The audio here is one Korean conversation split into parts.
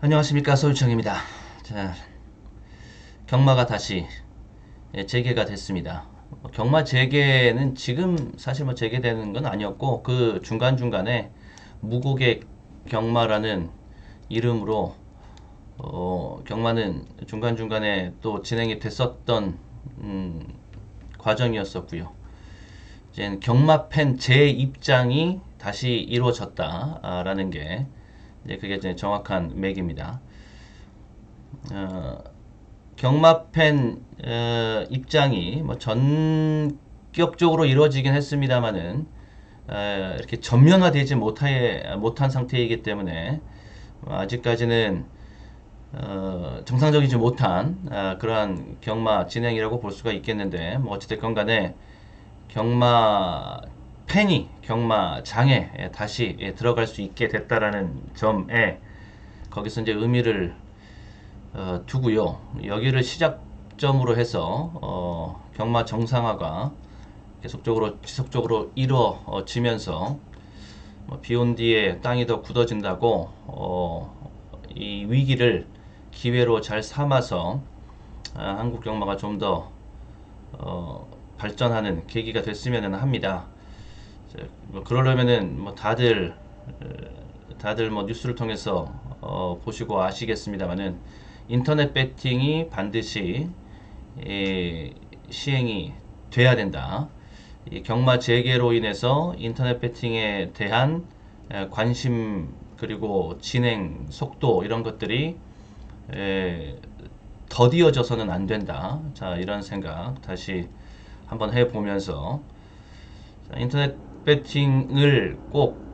안녕하십니까, 서울청입니다. 자, 경마가 다시 재개가 됐습니다. 경마 재개는 지금 사실 재개되는 건 아니었고, 그 중간중간에 무고객 경마라는 이름으로 경마는 중간중간에 또 진행이 됐었던 과정이었었고요. 이제 경마팬 재입장이 다시 이루어졌다라는 게 이제 그게 이제 정확한 맥입니다. 어, 경마팬 입장이 전격적으로 이루어지긴 했습니다만은 이렇게 전면화되지 못한 상태이기 때문에 아직까지는 정상적이지 못한 그러한 경마 진행이라고 볼 수가 있겠는데, 어찌됐건 간에 경마 팬이 경마장에 다시 들어갈 수 있게 됐다라는 점에 거기서 이제 의미를 두고요. 여기를 시작점으로 해서 경마 정상화가 계속적으로 지속적으로 이루어지면서 비온 뒤에 땅이 더 굳어진다고 이 위기를 기회로 잘 삼아서 한국 경마가 좀 더 발전하는 계기가 됐으면 합니다. 그러려면은 다들 뉴스를 통해서 보시고 아시겠습니다만은 인터넷 배팅이 반드시 시행이 돼야 된다. 이 경마 재개로 인해서 인터넷 배팅에 대한 관심 그리고 진행 속도 이런 것들이 더디어져서는 안 된다. 자, 이런 생각 다시 한번 해보면서 인터넷 배팅을 꼭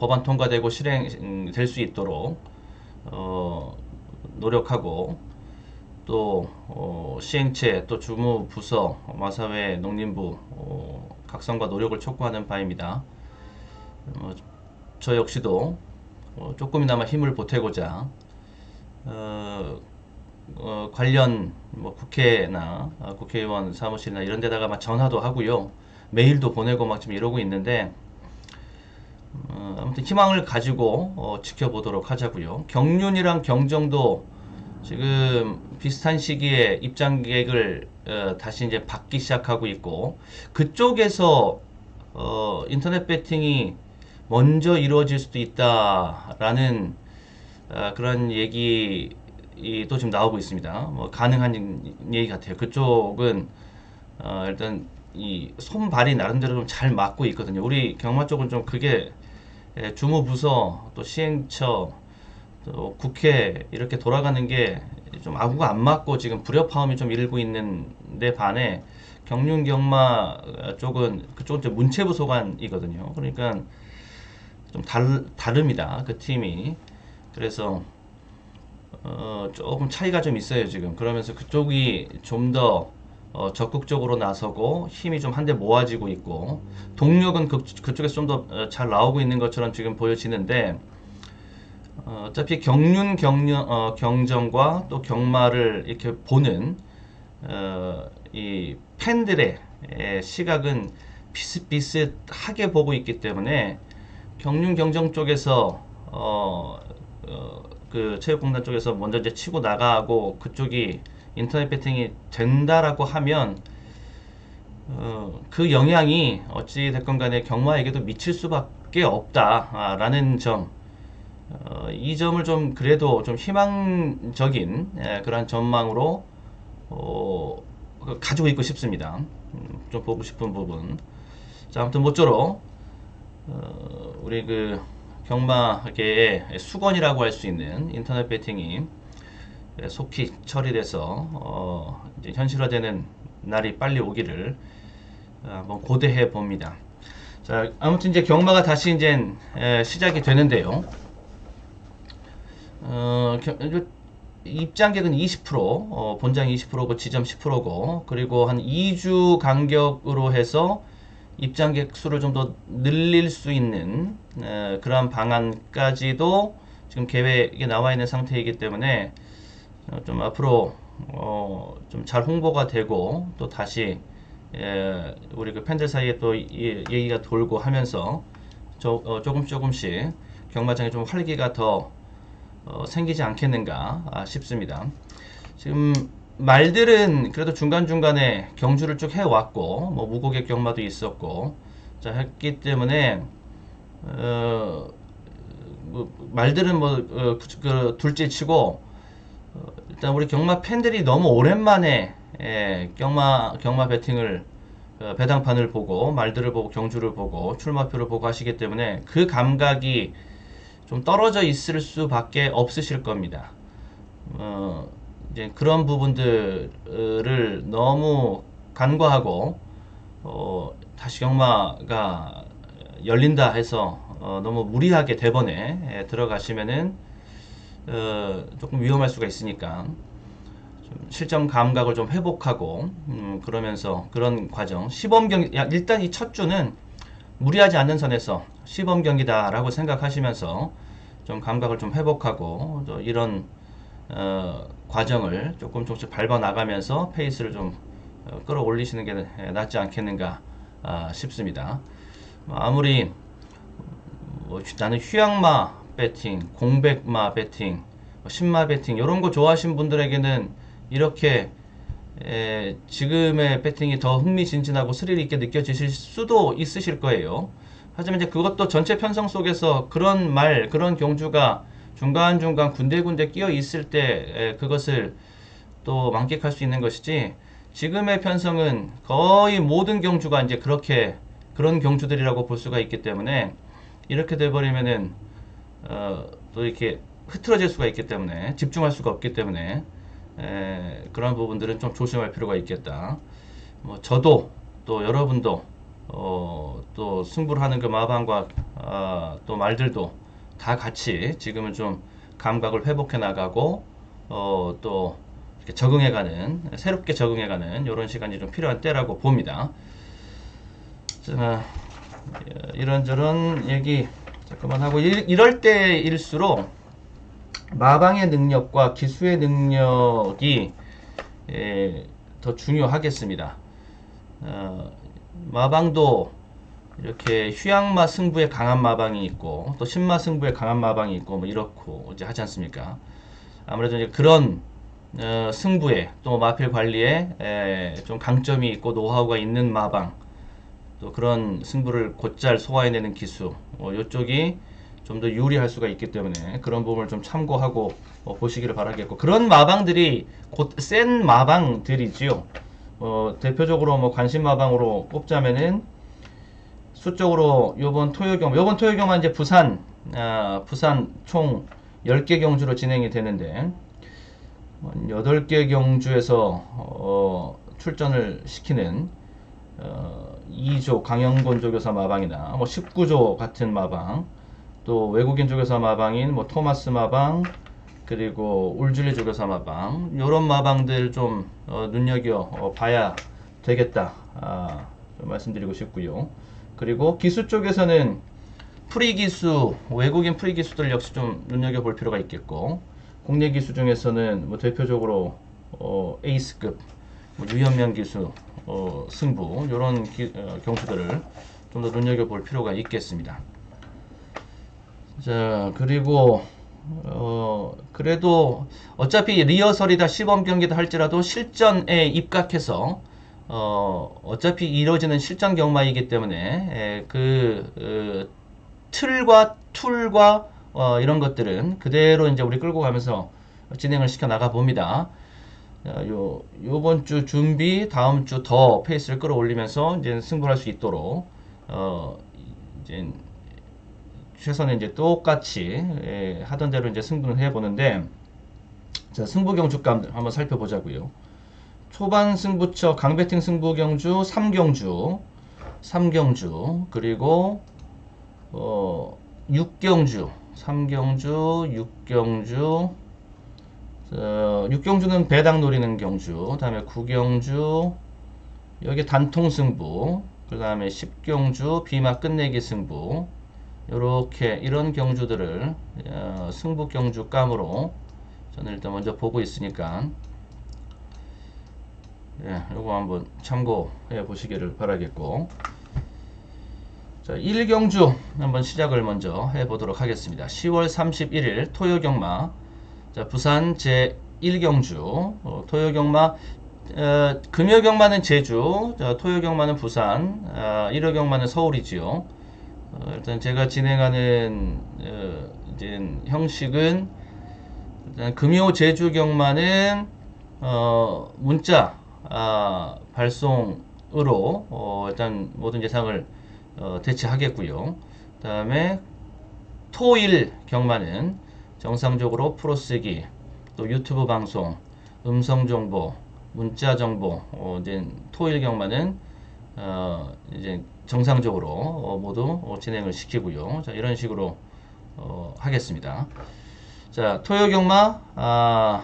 법안 통과되고 실행될 수 있도록 노력하고 또 시행체 또 주무부서 마사회 농림부 각성과 노력을 촉구하는 바입니다. 저 역시도 조금이나마 힘을 보태고자 관련 국회나 국회의원 사무실이나 이런 데다가 전화도 하고요. 메일도 보내고 지금 이러고 있는데 아무튼 희망을 가지고 지켜보도록 하자고요. 경륜이랑 경정도 지금 비슷한 시기에 입장 계획을 다시 이제 받기 시작하고 있고, 그쪽에서 인터넷 배팅이 먼저 이루어질 수도 있다라는 그런 얘기도 지금 나오고 있습니다. 가능한 얘기 같아요. 그쪽은 일단 이 손발이 나름대로 좀 잘 맞고 있거든요. 우리 경마 쪽은 좀 그게 주무부서 또 시행처 또 국회 이렇게 돌아가는 게 좀 아구가 안 맞고 지금 불협화음이 좀 일고 있는데 반해 경륜 경마 그쪽은 좀 문체부 소관이거든요. 그러니까 좀 다릅니다. 그 팀이. 그래서 조금 차이가 좀 있어요 지금. 그러면서 그쪽이 좀 더 적극적으로 나서고 힘이 좀 한데 모아지고 있고, 동력은 그쪽에서 좀 더 잘 나오고 있는 것처럼 지금 보여지는데, 어차피 경정과 또 경마를 이렇게 보는 이 팬들의 시각은 비슷비슷하게 보고 있기 때문에 경륜 경정 쪽에서 그 체육공단 쪽에서 먼저 이제 치고 나가고 그쪽이 인터넷 배팅이 된다라고 하면 그 영향이 어찌 됐건 간에 경마에게도 미칠 수밖에 없다라는 점, 이 점을 좀 그래도 좀 희망적인 그런 전망으로 가지고 있고 싶습니다. 좀 보고 싶은 부분. 자, 아무튼 모쪼록 우리 그 경마계의 수건이라고 할 수 있는 인터넷 배팅이 속히 처리돼서 이제 현실화되는 날이 빨리 오기를 한번 고대해 봅니다. 자, 아무튼 이제 경마가 다시 이제 시작이 되는데요. 입장객은 20%, 본장 20%고 지점 10%고, 그리고 한 2주 간격으로 해서 입장객 수를 좀 더 늘릴 수 있는 그러한 방안까지도 지금 계획에 나와 있는 상태이기 때문에 좀 앞으로 좀 잘 홍보가 되고 또 다시 우리 그 팬들 사이에 또 얘기가 돌고 하면서 조금씩 경마장에 좀 활기가 더 생기지 않겠는가 싶습니다. 지금 말들은 그래도 중간중간에 경주를 쭉 해왔고 뭐 무고객 경마도 있었고 자 했기 때문에 뭐 말들은 그 둘째치고 일단 우리 경마 팬들이 너무 오랜만에 경마 배팅을 배당판을 보고 말들을 보고 경주를 보고 출마표를 보고 하시기 때문에 그 감각이 좀 떨어져 있을 수밖에 없으실 겁니다. 이제 그런 부분들을 너무 간과하고 다시 경마가 열린다 해서 너무 무리하게 대번에 들어가시면은 조금 위험할 수가 있으니까 좀 실전 감각을 좀 회복하고 그러면서 그런 과정 시범 경기 일단 이 첫 주는 무리하지 않는 선에서 시범 경기다라고 생각하시면서 좀 감각을 좀 회복하고 이런 과정을 조금씩 밟아 나가면서 페이스를 좀 끌어올리시는 게 낫지 않겠는가 싶습니다. 아무리 나는 휴양마 배팅, 공백마 배팅, 신마 배팅 이런 거 좋아하시는 분들에게는 이렇게 지금의 배팅이 더 흥미진진하고 스릴 있게 느껴지실 수도 있으실 거예요. 하지만 이제 그것도 전체 편성 속에서 그런 경주가 중간중간 군데군데 끼어 있을 때 그것을 또 만끽할 수 있는 것이지 지금의 편성은 거의 모든 경주가 이제 그런 경주들이라고 볼 수가 있기 때문에 이렇게 돼버리면은 또 이렇게 흐트러질 수가 있기 때문에 집중할 수가 없기 때문에 그런 부분들은 좀 조심할 필요가 있겠다. 뭐 저도 또 여러분도 또 승부를 하는 그 마방과 또 말들도 다 같이 지금은 좀 감각을 회복해 나가고 또 이렇게 적응해가는 새롭게 적응해가는 이런 시간이 좀 필요한 때라고 봅니다. 자, 이런저런 얘기 잠깐만 하고 이럴 때일수록 마방의 능력과 기수의 능력이 더 중요하겠습니다. 마방도 이렇게 휴양마 승부에 강한 마방이 있고 또 신마 승부에 강한 마방이 있고 뭐 이렇고 이제 하지 않습니까? 아무래도 이제 그런 승부에 또 마필 관리에 좀 강점이 있고 노하우가 있는 마방 또 그런 승부를 곧잘 소화해내는 기수 이쪽이 좀 더 유리할 수가 있기 때문에 그런 부분을 좀 참고하고 보시기를 바라겠고 그런 마방들이 곧 센 마방들이지요. 대표적으로 뭐 관심 마방으로 꼽자면은 수적으로 요번 토요경마 이제 부산 총 10개 경주로 진행이 되는데 8개 경주에서 출전을 시키는 2조 강영곤 조교사 마방이나 뭐 19조 같은 마방 또 외국인 조교사 마방인 뭐 토마스 마방 그리고 울줄리 조교사 마방 요런 마방들 좀 눈여겨 봐야 되겠다 좀 말씀드리고 싶고요. 그리고 기수 쪽에서는 프리기수 외국인 프리기수들 역시 좀 눈여겨 볼 필요가 있겠고 국내 기수 중에서는 뭐 대표적으로 에이스급 뭐 유현명 기수 승부 이런 경주들을 좀 더 눈여겨 볼 필요가 있겠습니다. 자 그리고 그래도 어차피 리허설이다 시범 경기다 할지라도 실전에 입각해서 어차피 이루어지는 실전 경마이기 때문에 틀과 툴과 이런 것들은 그대로 이제 우리 끌고 가면서 진행을 시켜 나가 봅니다. 요번 주 준비 다음 주 더 페이스를 끌어올리면서 이제 승부할 수 있도록 이제 최선을 이제 똑같이 하던 대로 이제 승부를 해보는데 자 승부 경주감 한번 살펴보자고요. 초반 승부처 강배팅 승부 경주 3경주 그리고 6경주 3경주 6경주 6경주는 배당 노리는 경주 그 다음에 9경주 여기 단통 승부 그 다음에 10경주 비마 끝내기 승부 요렇게 이런 경주들을 승부 경주 감으로 저는 일단 먼저 보고 있으니까 요거 한번 참고해 보시기를 바라겠고 자, 1경주 한번 시작을 먼저 해보도록 하겠습니다. 10월 31일 토요경마. 자, 부산 제1경주. 토요경마. 금요경마는 제주, 토요경마는 부산, 일요경마는 서울이지요. 일단 제가 진행하는 이제 형식은 일단 금요 제주 경마는 문자 발송으로 일단 모든 예상을 대체하겠고요. 그 다음에 토일 경마는 정상적으로 프로쓰기, 또 유튜브 방송, 음성 정보, 문자 정보, 이제 토일 경마는 이제 정상적으로 모두 진행을 시키고요. 자, 이런 식으로 하겠습니다. 자, 토요 경마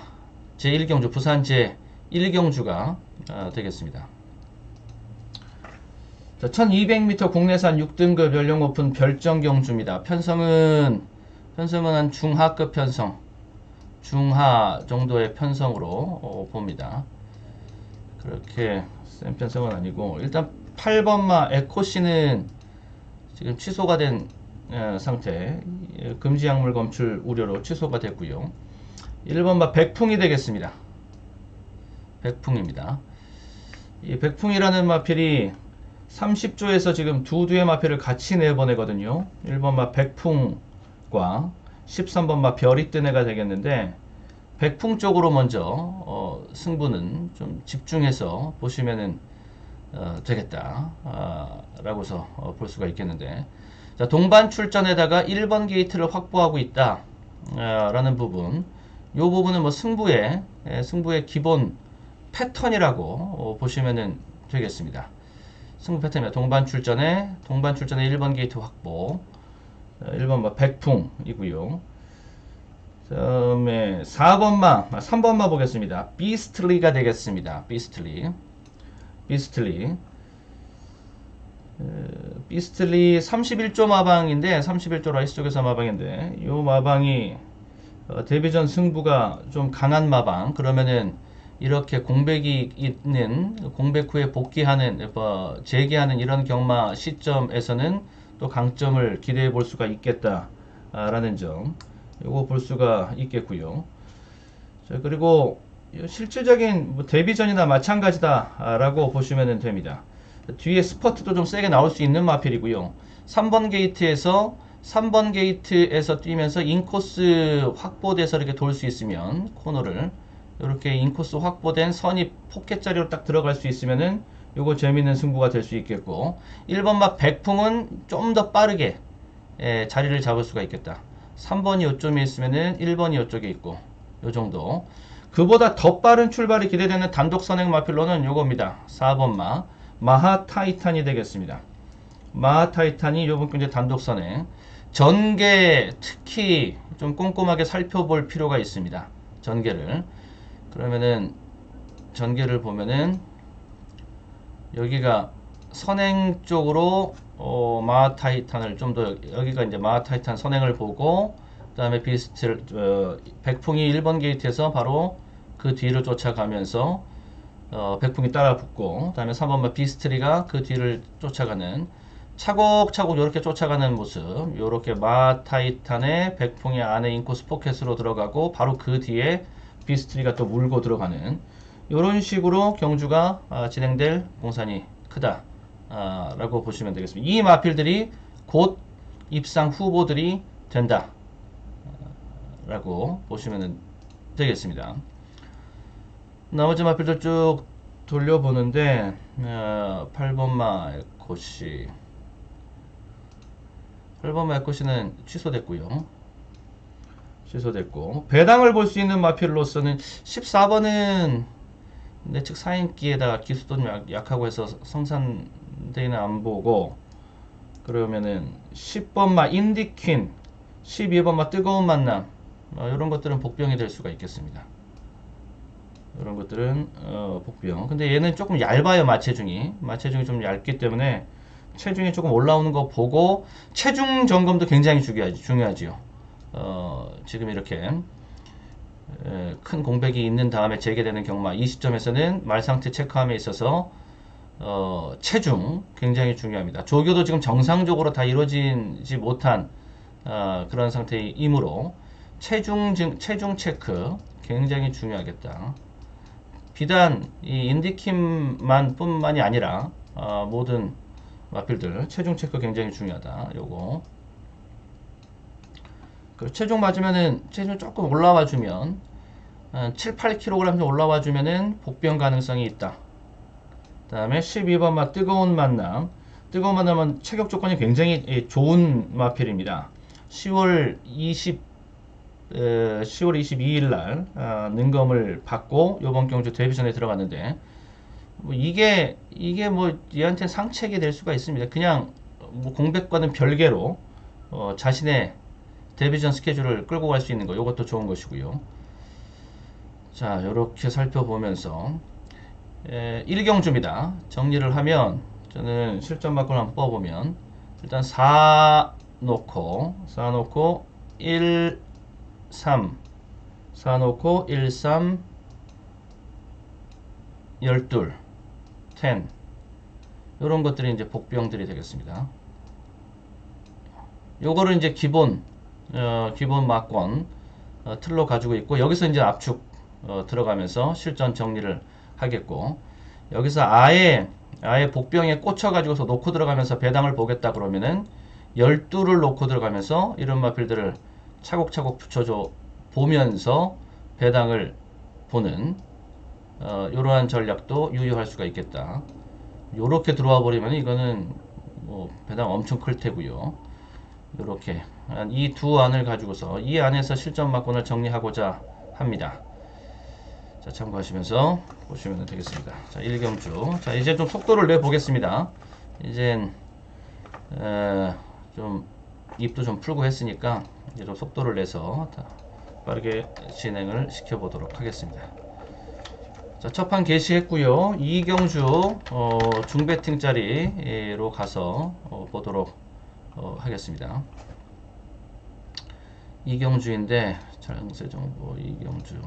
제1경주 부산 제1경주가 되겠습니다. 자, 1200m 국내산 6등급 연령 오픈 별정 경주입니다. 편성은 한 중하급 편성, 중하 정도의 편성으로 봅니다. 그렇게 센 편성은 아니고, 일단 8번마 에코씨는 지금 취소가 된 상태, 금지 약물 검출 우려로 취소가 됐고요. 1번마 백풍이 되겠습니다. 백풍입니다. 이 백풍이라는 마필이 30조에서 지금 두의 마필을 같이 내보내거든요. 1번마 백풍과 13번마 별이 뜬 애가 되겠는데, 백풍 쪽으로 먼저 승부는 좀 집중해서 보시면은 되겠다 라고서 볼 수가 있겠는데, 자, 동반 출전에다가 1번 게이트를 확보하고 있다 라는 부분, 이 부분은 뭐 승부의 기본 패턴이라고 보시면은 되겠습니다. 승부 패턴입니다. 동반 출전에 1번 게이트 확보, 1번 뭐 백풍이고요. 다음에 3번마 보겠습니다. 비스트리가 되겠습니다. 비스트리 31조 마방인데, 31조 라이스 쪽에서 마방인데, 이 마방이 데뷔전 승부가 좀 강한 마방, 그러면은 이렇게 공백이 있는, 공백 후에 복귀하는, 재기하는 이런 경마 시점에서는 또 강점을 기대해 볼 수가 있겠다라는 점, 요거 볼 수가 있겠고요. 자, 그리고 실질적인 뭐 데뷔전이나 마찬가지다라고 보시면 됩니다. 뒤에 스퍼트도 좀 세게 나올 수 있는 마필이고요. 3번 게이트에서 뛰면서 인코스 확보돼서 이렇게 돌 수 있으면, 코너를 이렇게 인코스 확보된 선이 포켓 자리로 딱 들어갈 수 있으면은 요거 재밌는 승부가 될 수 있겠고, 1번마 백풍은 좀 더 빠르게 자리를 잡을 수가 있겠다. 3번이 요점에 있으면은 1번이 요쪽에 있고, 요 정도. 그보다 더 빠른 출발이 기대되는 단독 선행 마필로는 요겁니다. 4번마 마하 타이탄이 되겠습니다. 마하 타이탄이 요번 이제 단독 선행. 전개 특히 좀 꼼꼼하게 살펴볼 필요가 있습니다. 전개를. 그러면은 전개를 보면은 여기가 선행 쪽으로 마하 타이탄을 좀 더, 여기가 이제 마하 타이탄 선행을 보고, 그 다음에 백풍이 1번 게이트에서 바로 그 뒤를 쫓아가면서 백풍이 따라 붙고, 그 다음에 3번마 비스트리가 그 뒤를 쫓아가는, 차곡차곡 이렇게 쫓아가는 모습, 이렇게 마하 타이탄의 백풍이 안에 인코스 포켓으로 들어가고, 바로 그 뒤에 비스트리가 또 물고 들어가는, 이런 식으로 경주가 진행될 공산이 크다 라고 보시면 되겠습니다. 이 마필들이 곧 입상 후보들이 된다 라고 보시면 되겠습니다. 나머지 마필들 쭉 돌려보는데, 8번마 에코시 8번마 에코시는 취소됐고, 배당을 볼 수 있는 마필로서는 14번은 내측 사인기에다가 기수도 좀 약하고 해서 성산대는 안 보고, 그러면은 10번마 인디퀸, 12번마 뜨거운 만남, 이런 것들은 복병이 될 수가 있겠습니다. 이런 것들은 복병. 근데 얘는 조금 얇아요. 마체중이 좀 얇기 때문에 체중이 조금 올라오는 거 보고, 체중 점검도 굉장히 중요하지요. 지금 이렇게 큰 공백이 있는 다음에 재개되는 경마, 이 시점에서는 말 상태 체크함에 있어서 체중 굉장히 중요합니다. 조교도 지금 정상적으로 다 이루어지지 못한 그런 상태이므로 체중 체크 굉장히 중요하겠다. 비단 이 인디킴만 뿐만이 아니라 모든 마필들 체중 체크 굉장히 중요하다. 요거 그 체중 맞으면은 체중 조금 올라와 주면 한 7, 8kg 정도 올라와 주면은 복병 가능성이 있다. 그 다음에 12번 마 뜨거운 만남. 뜨거운 만남은 체격 조건이 굉장히 좋은 마필입니다. 10월 22일 날 능검을 받고 요번 경주 데뷔전에 들어갔는데 뭐 이게 뭐 얘한테 상책이 될 수가 있습니다. 그냥 뭐 공백과는 별개로 자신의 데뷔전 스케줄을 끌고 갈 수 있는 거 이것도 좋은 것이고요. 자, 이렇게 살펴보면서 1경주입니다. 정리를 하면 저는 실전 막고를 한번 뽑아보면 일단 4 놓고 1, 3 4 놓고 1, 3 12 10 이런 것들이 이제 복병들이 되겠습니다. 요거를 이제 기본 막권 틀로 가지고 있고 여기서 이제 압축 들어가면서 실전 정리를 하겠고 여기서 아예 복병에 꽂혀 가지고서 놓고 들어가면서 배당을 보겠다 그러면은 12를 놓고 들어가면서 이런 마필들을 차곡차곡 붙여줘 보면서 배당을 보는 이러한 전략도 유효할 수가 있겠다. 요렇게 들어와 버리면 이거는 뭐 배당 엄청 클 테고요. 요렇게 이 두 안을 가지고서 이 안에서 실전 막권을 정리하고자 합니다. 자, 참고하시면서 보시면 되겠습니다. 자, 1경주. 자, 이제 좀 속도를 내 보겠습니다. 이젠 좀 입도 좀 풀고 했으니까 이제 좀 속도를 내서 빠르게 진행을 시켜 보도록 하겠습니다. 자, 첫판 개시했고요. 2경주 중배팅 자리로 가서 보도록 하겠습니다. 2경주인데 장세정보 2경주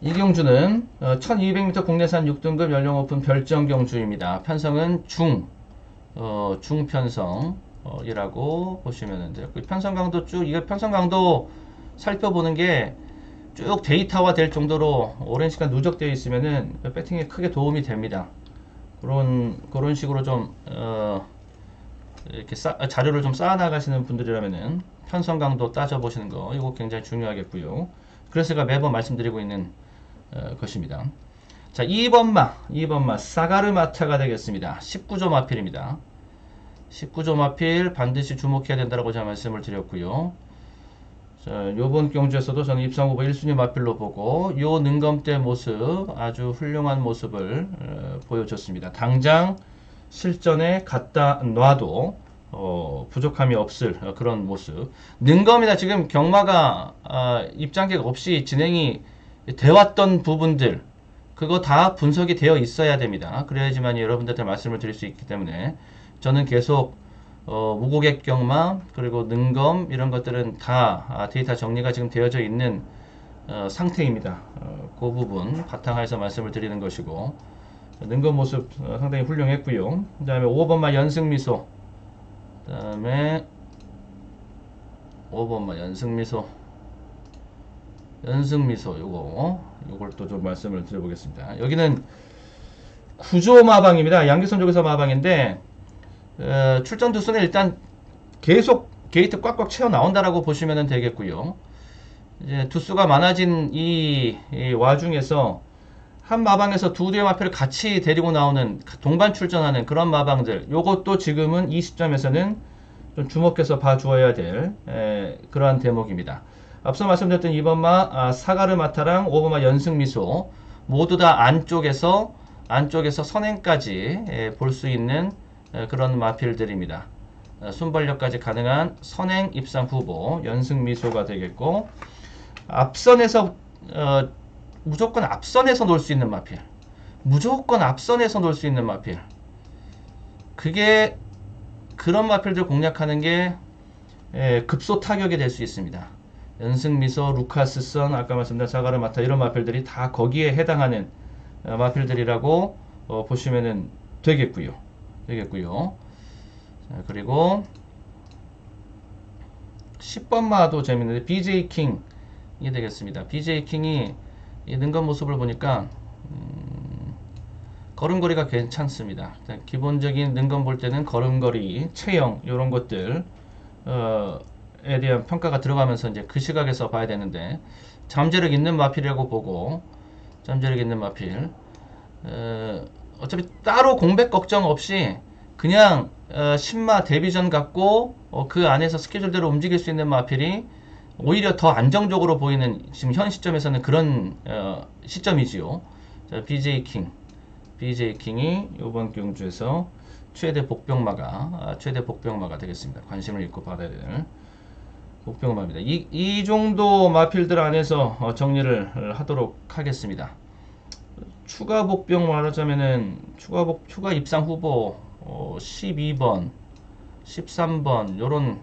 2경주는 1200m 국내산 6등급 연령 오픈 별정 경주입니다. 편성은 중편성이라고 보시면 돼요. 편성 강도 쭉, 이거 편성 강도 살펴보는 게 쭉 데이터화 될 정도로 오랜 시간 누적되어 있으면은 배팅에 크게 도움이 됩니다. 그런 식으로 좀, 이렇게 자료를 좀 쌓아 나가시는 분들이라면은 편성 강도 따져보시는 거, 이거 굉장히 중요하겠고요. 그래서 제가 매번 말씀드리고 있는 것입니다. 자, 2번 마 사가르마차가 되겠습니다. 19조 마필입니다. 19조 마필 반드시 주목해야 된다고 제가 말씀을 드렸고요. 자, 요번 경주에서도 저는 입상 후보 1순위 마필로 보고 요 능검대 모습 아주 훌륭한 모습을 보여줬습니다. 당장 실전에 갖다 놔도 부족함이 없을 그런 모습. 능검이나 지금 경마가 입장객 없이 진행이 되었던 부분들 그거 다 분석이 되어 있어야 됩니다. 그래야지만 여러분들한테 말씀을 드릴 수 있기 때문에 저는 계속 무고객 경마 그리고 능검 이런 것들은 다 데이터 정리가 지금 되어져 있는 상태입니다. 그 부분 바탕하에서 말씀을 드리는 것이고 능검 모습 상당히 훌륭했고요. 그 다음에 5번마 연승미소 그 다음에 5번마 연승미소 요걸 또 좀 말씀을 드려보겠습니다. 여기는 구조 마방입니다. 양기선 쪽에서 마방인데 출전 두수는 일단 계속 게이트 꽉꽉 채워 나온다라고 보시면 되겠고요. 이제 두수가 많아진 이 와중에서 한 마방에서 두 대의 마필을 같이 데리고 나오는 동반 출전하는 그런 마방들 요것도 지금은 이 시점에서는 좀 주목해서 봐주어야 될 그러한 대목입니다. 앞서 말씀드렸던 2번마 사가르마타랑 5번마 연승미소 모두 다 안쪽에서 선행까지 볼 수 있는 그런 마필들입니다. 순발력까지 가능한 선행 입상 후보 연승미소가 되겠고 앞선에서 무조건 앞선에서 놀 수 있는 마필 그게 그런 마필들 공략하는 게 급소 타격이 될 수 있습니다. 연승미소, 루카스선, 아까 말씀드린 자가르마타 이런 마필들이 다 거기에 해당하는 마필들이라고 보시면은 되겠고요. 자, 그리고 10번 마도 재밌는데 BJ 킹이 되겠습니다. BJ 킹이 이 능건 모습을 보니까 걸음걸이가 괜찮습니다. 기본적인 능건 볼 때는 걸음걸이, 체형 이런 것들 에 대한 평가가 들어가면서 이제 그 시각에서 봐야 되는데 잠재력 있는 마필이라고 보고 잠재력 있는 마필 어차피 따로 공백 걱정 없이 그냥 신마 데뷔전 같고 그 안에서 스케줄대로 움직일 수 있는 마필이 오히려 더 안정적으로 보이는 지금 현 시점에서는 그런 시점이지요. 자, BJ 킹이 이번 경주에서 최대 복병마가 되겠습니다. 관심을 잃고 받아야 될 복병마입니다. 이 정도 마필들 안에서 정리를 하도록 하겠습니다. 추가 복병 말하자면은 추가 입상 후보 12번, 13번 요런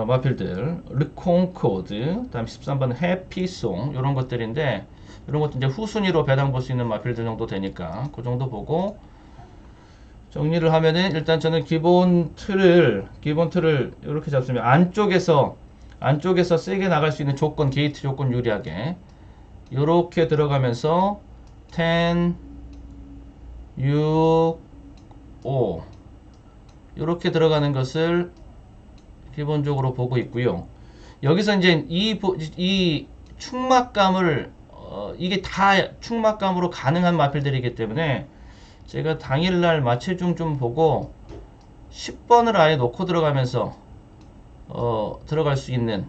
마필들 르콩코드, 그다음 13번 해피송 요런 것들인데 이런 것도 이제 후순위로 배당 볼 수 있는 마필들 정도 되니까 그 정도 보고 정리를 하면은 일단 저는 기본 틀을 이렇게 잡습니다. 안쪽에서 세게 나갈 수 있는 조건, 게이트 조건 유리하게 이렇게 들어가면서 10, 6, 5 이렇게 들어가는 것을 기본적으로 보고 있고요. 여기서 이제 이 축막감을 이게 다 축막감으로 가능한 마필들이기 때문에 제가 당일날 마체중 좀 보고 10번을 아예 놓고 들어가면서 들어갈 수 있는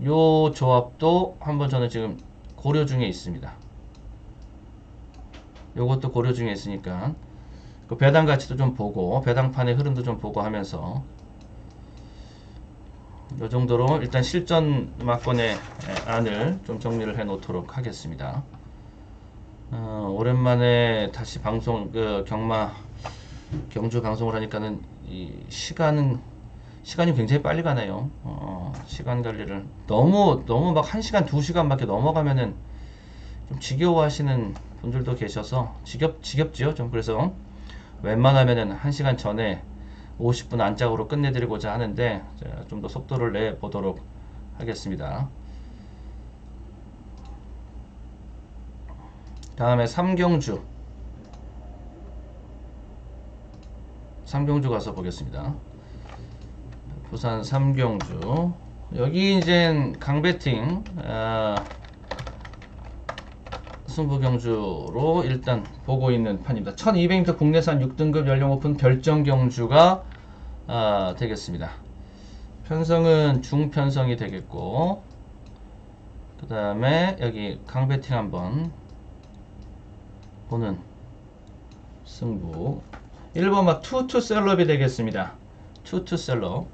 요 조합도 한번 저는 지금 고려 중에 있습니다. 요것도 고려 중에 있으니까 그 배당 가치도 좀 보고 배당판의 흐름도 좀 보고 하면서 요 정도로 일단 실전 막권의 안을 좀 정리를 해 놓도록 하겠습니다. 오랜만에 다시 방송 경주 방송을 하니까는 이 시간이 굉장히 빨리 가네요. 시간 관리를 너무 막 1시간 2시간밖에 넘어가면은 좀 지겨워하시는 분들도 계셔서 지겹지요 좀. 그래서 웬만하면은 1시간 전에 50분 안짝으로 끝내드리고자 하는데 좀 더 속도를 내 보도록 하겠습니다. 다음에 삼경주 가서 보겠습니다. 부산 삼경주 여기 이제 강배팅 승부경주로 일단 보고 있는 판입니다. 1200m 국내산 6등급 연령 오픈 별정 경주가 되겠습니다. 편성은 중편성이 되겠고 그 다음에 여기 강배팅 한번 보는 승부 1번마 투투셀럽이 되겠습니다. 투투셀럽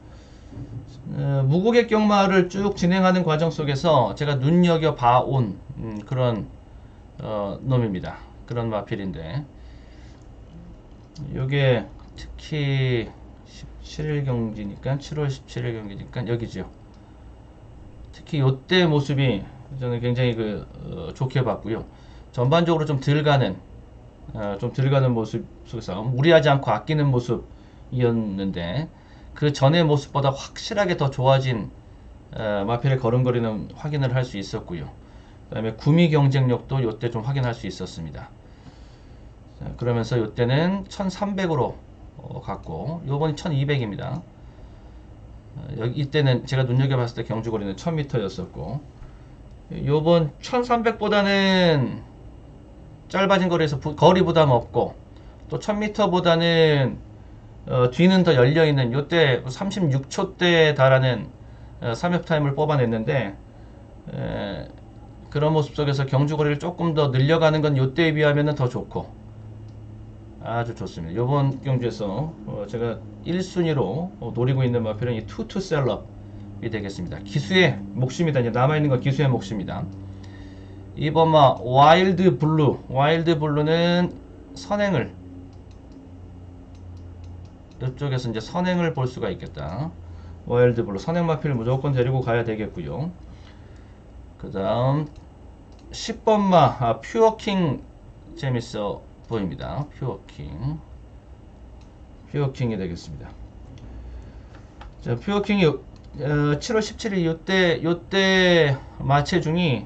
무고객 경마를 쭉 진행하는 과정 속에서 제가 눈여겨봐온 그런 놈입니다. 그런 마필인데 요게 특히 17일 경기니까 7월 17일 경기니까 여기죠. 특히 요때 모습이 저는 굉장히 좋게 봤고요. 전반적으로 좀 덜 가는 모습 속에서 무리하지 않고 아끼는 모습이었는데 그 전의 모습보다 확실하게 더 좋아진 마필의 걸음걸이는 확인을 할 수 있었고요. 그 다음에 구미 경쟁력도 요때 좀 확인할 수 있었습니다. 자, 그러면서 요때는 1300으로 갔고 요번이 1200입니다. 이때는 제가 눈여겨봤을 때 경주거리는 1000m였었고 요번 1300보다는 짧아진 거리에서 거리 부담 없고 또 1000m보다는 뒤는 더 열려있는 요때 36초대에 달하는 3엽 타임을 뽑아냈는데 그런 모습 속에서 경주거리를 조금 더 늘려가는 건 요때에 비하면 더 좋고 아주 좋습니다. 요번 경주에서 제가 1순위로 노리고 있는 마필은 이 투투셀럽이 되겠습니다. 기수의 몫입니다. 이제 남아있는 건 기수의 몫입니다. 2번마 와일드 블루는 선행을 이쪽에서 이제 선행을 볼 수가 있겠다. 와일드블루 선행마필 무조건 데리고 가야 되겠고요. 그 다음 10번마 퓨어킹 재밌어 보입니다. 퓨어킹이 되겠습니다. 자, 퓨어킹이 7월 17일 요때 마체중이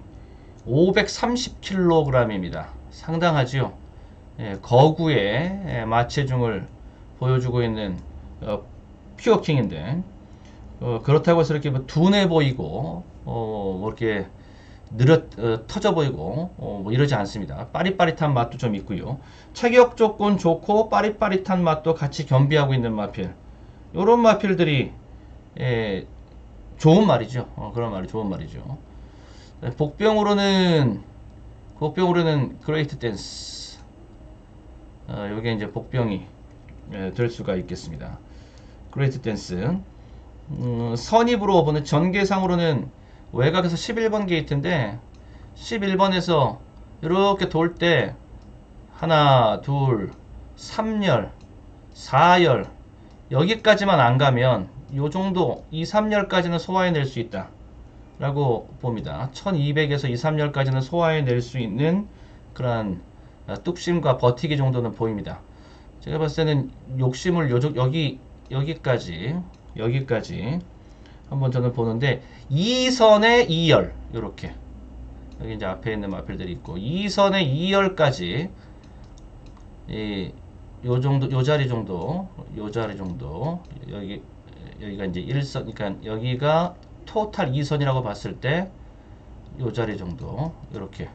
530kg입니다. 상당하지요. 예, 거구의 마체중을 보여주고 있는 퓨어킹인데 그렇다고 해서 이렇게 뭐 둔해 보이고 뭐 이렇게 터져 보이고 뭐 이러지 않습니다. 빠릿빠릿한 맛도 좀 있고요. 체격 조건 좋고 빠릿빠릿한 맛도 같이 겸비하고 있는 마필. 요런 마필들이 좋은 말이죠. 그런 말이 좋은 말이죠. 복병으로는 그레이트 댄스. 요게 이제 복병이 될 수가 있겠습니다. 그레이트 댄스. 선입으로 보는 전개상으로는 외곽에서 11번 게이트인데 11번에서 이렇게 돌 때 하나, 둘, 3열, 4열 여기까지만 안 가면 요 정도 2, 3열까지는 소화해낼 수 있다 라고 봅니다. 1200에서 2, 3열까지는 소화해낼 수 있는 그런 뚝심과 버티기 정도는 보입니다. 제가 봤을 때는 욕심을 여기까지 한번 저는 보는데 2선에 2열 요렇게 여기 이제 앞에 있는 마필들이 있고 2선에 2열까지 요 정도 요 자리 정도 여기가 이제 1선 그러니까 여기가 토탈 2선이라고 봤을 때 요 자리 정도 이렇게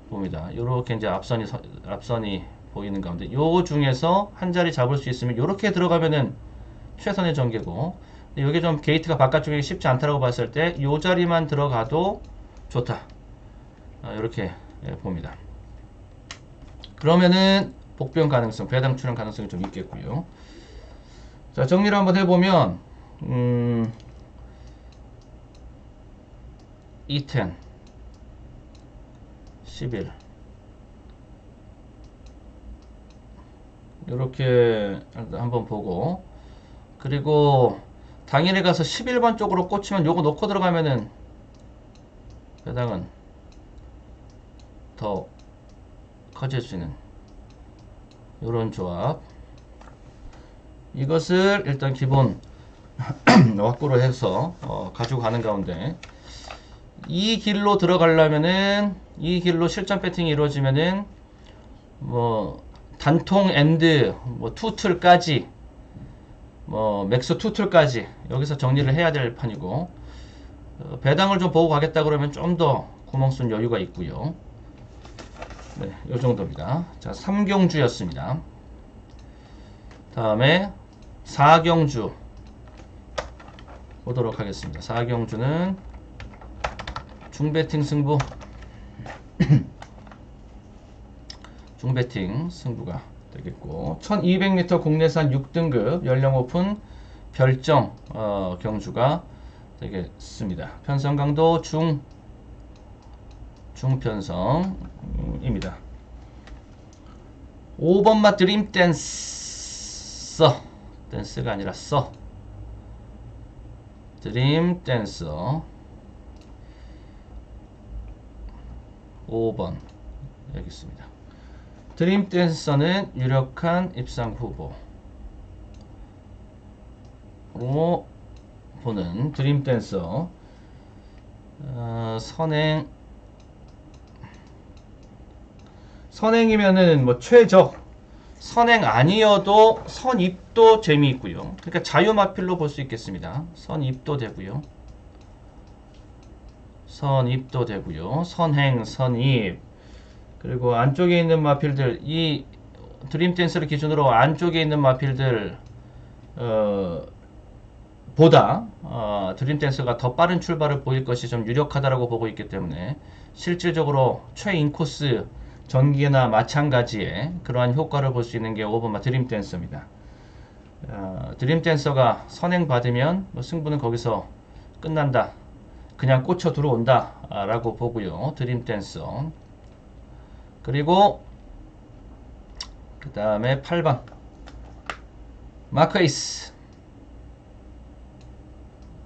봅니다. 요렇게 이제 앞선이 보이는 가운데 요 중에서 한 자리 잡을 수 있으면 요렇게 들어가면은 최선의 전개고 여기 좀 게이트가 바깥쪽이 쉽지 않다고 봤을 때 요 자리만 들어가도 좋다. 이렇게 봅니다. 그러면은 복병 가능성, 배당 출현 가능성이 좀 있겠고요. 자, 정리를 한번 해보면 210 11 이렇게 한번 보고 그리고 당일에 가서 11번 쪽으로 꽂히면 요거 놓고 들어가면은 배당은 더 커질 수 있는 요런 조합. 이것을 일단 기본 확보를 해서 가지고 가는 가운데 이 길로 들어가려면은 이 길로 실전 배팅이 이루어지면은 뭐 단통 엔드 뭐 투틀까지 뭐 맥스 투틀까지 여기서 정리를 해야 될 판이고 배당을 좀 보고 가겠다 그러면 좀 더 구멍 쓴 여유가 있고요. 네, 요 정도입니다. 자, 3경주였습니다. 다음에 4경주 보도록 하겠습니다. 4경주는 중배팅 승부 중배팅 승부가 되겠고 1200m 국내산 6등급 연령 오픈 별정 경주가 되겠습니다. 편성 강도 중편성입니다. 5번마 드림 댄서 댄스가 아니라 드림 댄서 5번 여기 있습니다. 드림 댄서는 유력한 입상 후보로 보는 드림 댄서 선행이면은 뭐 최적 선행 아니어도 선입도 재미있고요. 그러니까 자유마필로 볼 수 있겠습니다. 선입도 되고요. 선행, 선입. 그리고 안쪽에 있는 마필들, 이 드림댄스를 기준으로 안쪽에 있는 마필들 보다 드림댄스가 더 빠른 출발을 보일 것이 좀 유력하다라고 보고 있기 때문에 실질적으로 최인코스 전기나 마찬가지의 그러한 효과를 볼 수 있는 게 5번마 드림댄서입니다. 드림댄서가 선행받으면 뭐 승부는 거기서 끝난다. 그냥 꽂혀 들어온다 라고 보고요. 드림댄서. 그리고 그 다음에 8번 마크에이스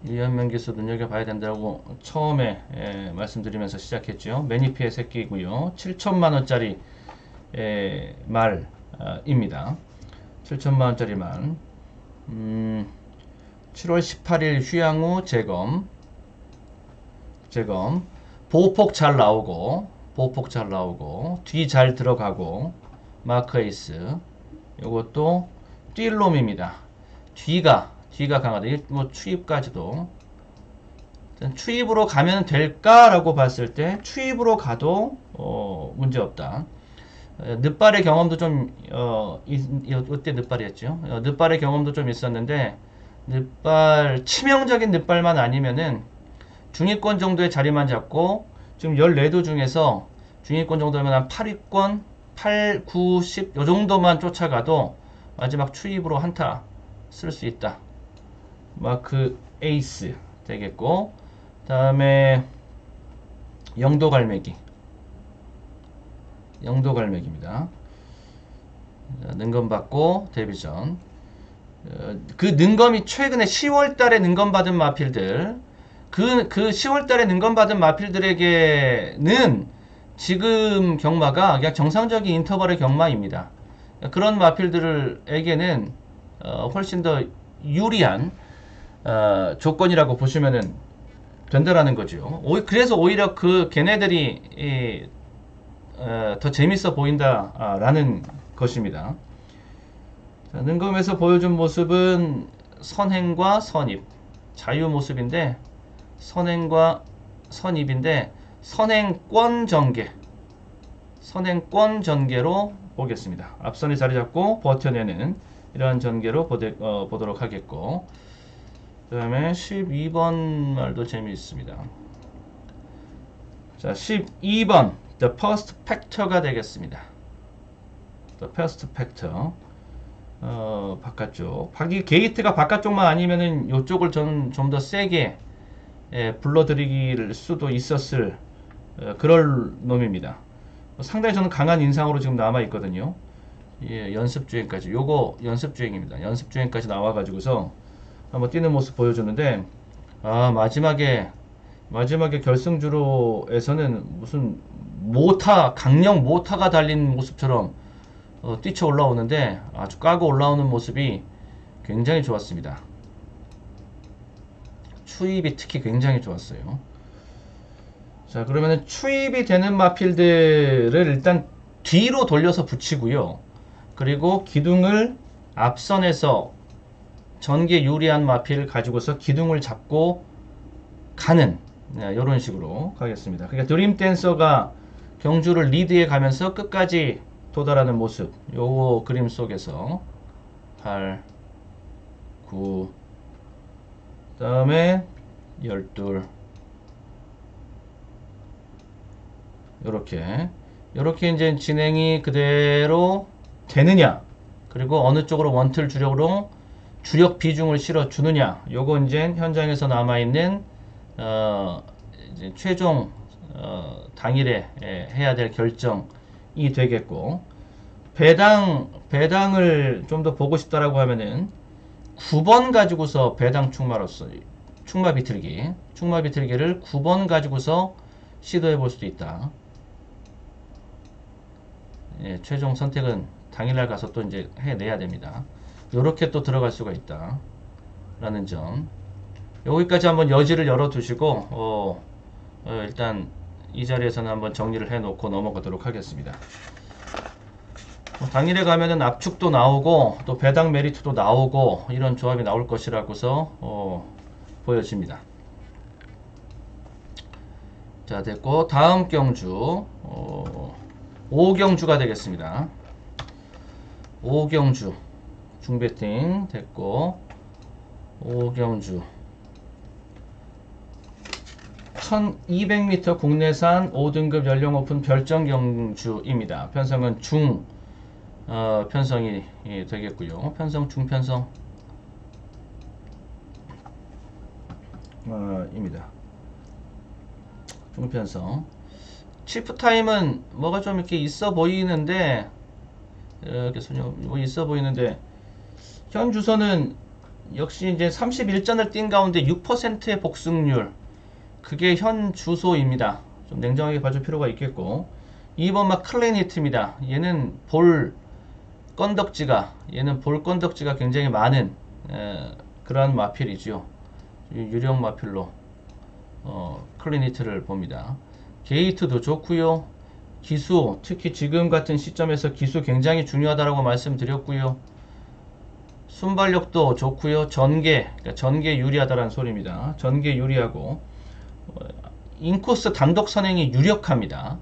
위험면기수 눈여겨봐야 된다고 처음에 말씀드리면서 시작했죠. 매니피의 새끼고요. 7천만원짜리 말입니다. 7천만원짜리 말. 7월 18일 휴양 후 재검. 보호폭 잘 나오고 뒤 잘 들어가고 마크 에이스. 요것도 뛸 놈입니다. 뒤가 강하다. 뭐 추입까지도. 추입으로 가면 될까라고 봤을 때 추입으로 가도 문제 없다. 늦발의 경험도 좀 이때 늦발이었죠. 늦발의 경험도 좀 있었는데 치명적인 늦발만 아니면은 중위권 정도의 자리만 잡고 지금 14도 중에서 중위권 정도면 한 8위권 8, 9, 10 요 정도만 쫓아가도 마지막 추입으로 한타 쓸 수 있다. 마크 에이스 되겠고, 다음에 영도 갈매기입니다. 능검 받고 데뷔전. 그 능검이 최근에 10월 달에 능검 받은 마필들, 그 10월 달에 능검 받은 마필들에게는 지금 경마가 그냥 정상적인 인터벌의 경마입니다. 그런 마필들에게는 훨씬 더 유리한 조건이라고 보시면 된다라는 거죠. 그래서 오히려 걔네들이 더 재밌어 보인다라는 것입니다. 자, 능검에서 보여준 모습은 선행과 선입, 자유 모습인데 선행과 선입인데 선행권 전개로 보겠습니다. 앞선에 자리 잡고 버텨내는 이러한 전개로 보도록 하겠고, 그 다음에 12번 말도 재미있습니다. 자, 12번 The First Factor가 되겠습니다. The First Factor. 바깥쪽. 게이트가 바깥쪽만 아니면은 이쪽을 저는 좀 더 세게 불러드릴 수도 있었을 그럴 놈입니다. 상당히 저는 강한 인상으로 지금 남아 있거든요. 예, 연습주행까지. 요거 연습주행입니다. 연습주행까지 나와가지고서 한번 뛰는 모습 보여주는데, 마지막에 결승주로에서는 무슨 강력 모타가 달린 모습처럼 뛰쳐 올라오는데 아주 까고 올라오는 모습이 굉장히 좋았습니다. 추입이 특히 굉장히 좋았어요. 자, 그러면은 추입이 되는 마필들을 일단 뒤로 돌려서 붙이고요. 그리고 기둥을 앞선에서 전개 유리한 마필 가지고서 기둥을 잡고 가는 이런 식으로 가겠습니다. 그러니까 드림 댄서가 경주를 리드해 가면서 끝까지 도달하는 모습. 요 그림 속에서 8, 9, 그 다음에 12 요렇게 이제 진행이 그대로 되느냐, 그리고 어느 쪽으로 원틀 주력으로 주력 비중을 실어 주느냐, 요거 이제 현장에서 남아있는 이제 최종 당일에 해야 될 결정이 되겠고, 배당을 좀 더 보고 싶다라고 하면은 9번 가지고서 배당 충마 비틀기를 9번 가지고서 시도해 볼 수도 있다. 예, 최종 선택은 당일날 가서 또 이제 해내야 됩니다. 요렇게 또 들어갈 수가 있다 라는 점, 여기까지 한번 여지를 열어 두시고 일단 이 자리에서는 한번 정리를 해 놓고 넘어가도록 하겠습니다. 당일에 가면은 압축도 나오고 또 배당 메리트도 나오고 이런 조합이 나올 것이라고서 보여집니다. 자, 됐고, 다음 경주 5경주가 되겠습니다. 5경주 중배팅 됐고, 5경주 1200m 국내산 5등급 연령 오픈 별정 경주입니다. 편성은 편성이 되겠고요. 중편성 입니다. 중편성. 치프 타임은 뭐가 좀 이렇게 있어 보이는데, 현 주소는 역시 이제 31전을 뛴 가운데 6%의 복승률. 그게 현 주소입니다. 좀 냉정하게 봐줄 필요가 있겠고. 2번 막 클린 히트입니다. 얘는 볼 건덕지가 굉장히 많은 그러한 마필이죠. 유령 마필로 클린 히트를 봅니다. 게이트도 좋고요. 기수, 특히 지금 같은 시점에서 기수 굉장히 중요하다라고 말씀드렸고요. 순발력도 좋고요. 그러니까 전개 유리하다라는 소리입니다. 전개 유리하고 인코스 단독 선행이 유력합니다.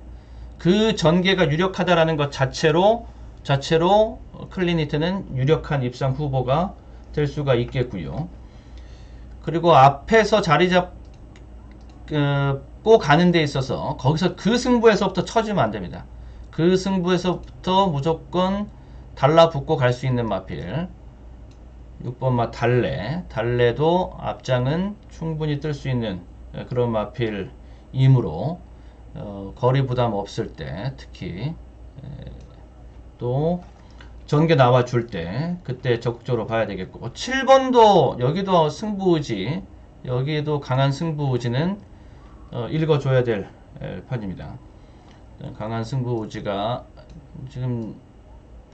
그 전개가 유력하다라는 것 자체로 클린 히트는 유력한 입상 후보가 될 수가 있겠고요. 그리고 앞에서 자리 잡고 가는 데 있어서 거기서 그 승부에서부터 쳐주면 안 됩니다. 그 승부에서부터 무조건 달라붙고 갈 수 있는 마필. 6번 마 달래도 앞장은 충분히 뜰 수 있는 그런 마필이므로 거리 부담 없을 때 특히 또 전개 나와줄 때 그때 적극적으로 봐야 되겠고 7번도 여기도 승부의지 여기도 강한 승부의지는 읽어줘야 될 판입니다. 강한 승부의지가 지금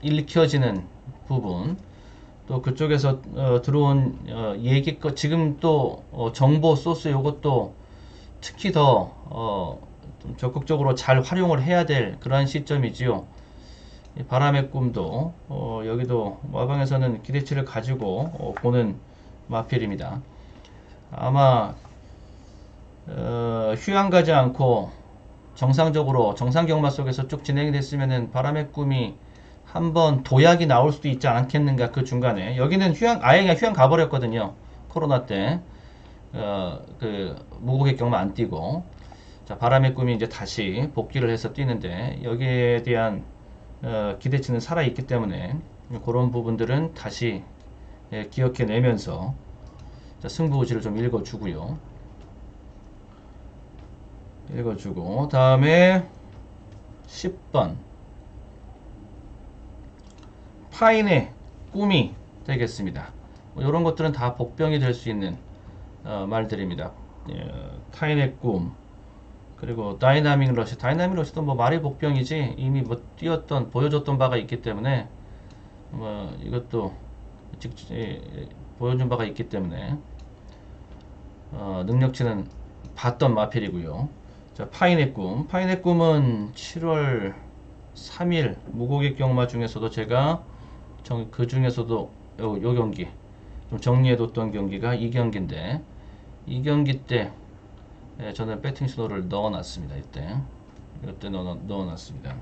읽혀지는 부분 또 그쪽에서 들어온 지금 또 정보 소스 요것도 특히 더 좀 적극적으로 잘 활용을 해야 될 그러한 시점이지요. 바람의 꿈도 여기도 마방에서는 기대치를 가지고 보는 마필입니다. 아마 휴양 가지 않고 정상적으로 정상 경마 속에서 쭉 진행이 됐으면은 바람의 꿈이 한번 도약이 나올 수도 있지 않겠는가. 그 중간에 여기는 아예 그냥 휴양 가버렸거든요. 코로나 때 그 무고객 경마 안 뛰고 자 바람의 꿈이 이제 다시 복귀를 해서 뛰는데 여기에 대한 기대치는 살아있기 때문에 그런 부분들은 다시 기억해내면서 승부의지를 좀 읽어주고요. 다음에 10번 파인의 꿈이 되겠습니다. 이런 것들은 다 복병이 될 수 있는 말들입니다. 타인의 꿈 그리고 다이나믹 러시도 뭐 말이 복병이지 이미 뭐 보여줬던 바가 있기 때문에 이것도 보여준 바가 있기 때문에 능력치는 봤던 마필이고요. 자, 파인의 꿈은 7월 3일 무고객 경마 중에서도 제가 그 중에서도 요 경기 좀 정리해뒀던 경기가 이 경기인데 이 경기 때 저는 배팅 신호를 넣어놨습니다. 이때 넣어놨습니다.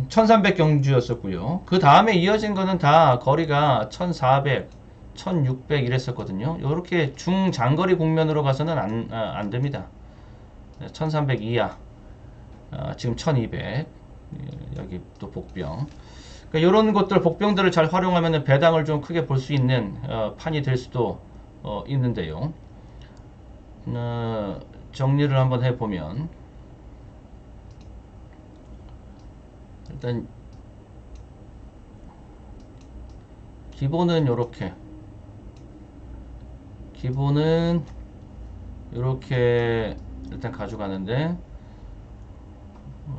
1300 경주였었고요. 그 다음에 이어진 거는 다 거리가 1400, 1600 이랬었거든요. 이렇게 중장거리 국면으로 가서는 안 됩니다. 1300 이하, 지금 1200, 여기 또 복병. 그러니까 이런 것들 복병들을 잘 활용하면 배당을 좀 크게 볼 수 있는 판이 될 수도 있는데요. 정리를 한번 해보면 일단 기본은 이렇게 일단 가져가는데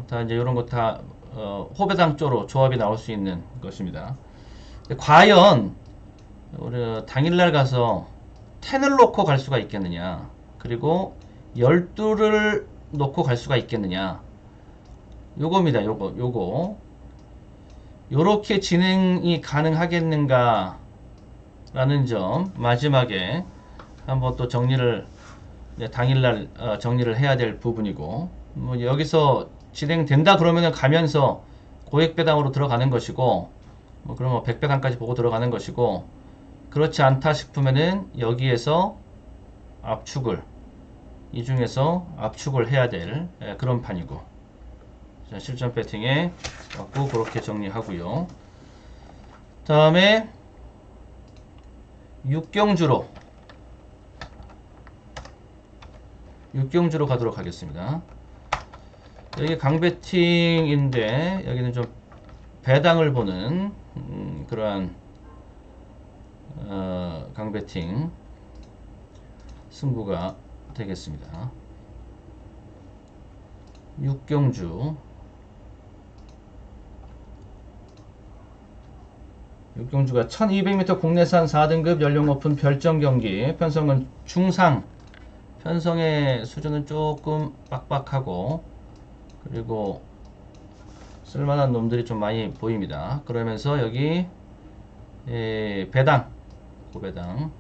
다 이제 이런 거 다 호배당조로 조합이 나올 수 있는 것입니다. 과연 우리 당일날 가서 10을 놓고 갈 수가 있겠느냐, 그리고 12를 놓고 갈 수가 있겠느냐, 요겁니다. 요거 요렇게 진행이 가능하겠는가 라는 점 마지막에 한번 또 정리를 당일날 정리를 해야 될 부분이고, 뭐 여기서 진행된다 그러면은 가면서 고액 배당으로 들어가는 것이고, 뭐 그러면 100배당까지 보고 들어가는 것이고, 그렇지 않다 싶으면은 여기에서 이 중에서 압축을 해야 될 그런 판이고, 자, 실전 배팅에 갖고 그렇게 정리하고요. 다음에 6경주로 가도록 하겠습니다. 여기 강배팅인데 여기는 좀 배당을 보는 그러한 강배팅 승부가 되겠습니다. 육경주가 1200m 국내산 4등급 연령 높은 별정 경기. 편성은 중상. 편성의 수준은 조금 빡빡하고, 그리고 쓸만한 놈들이 좀 많이 보입니다. 그러면서 여기 배당, 고배당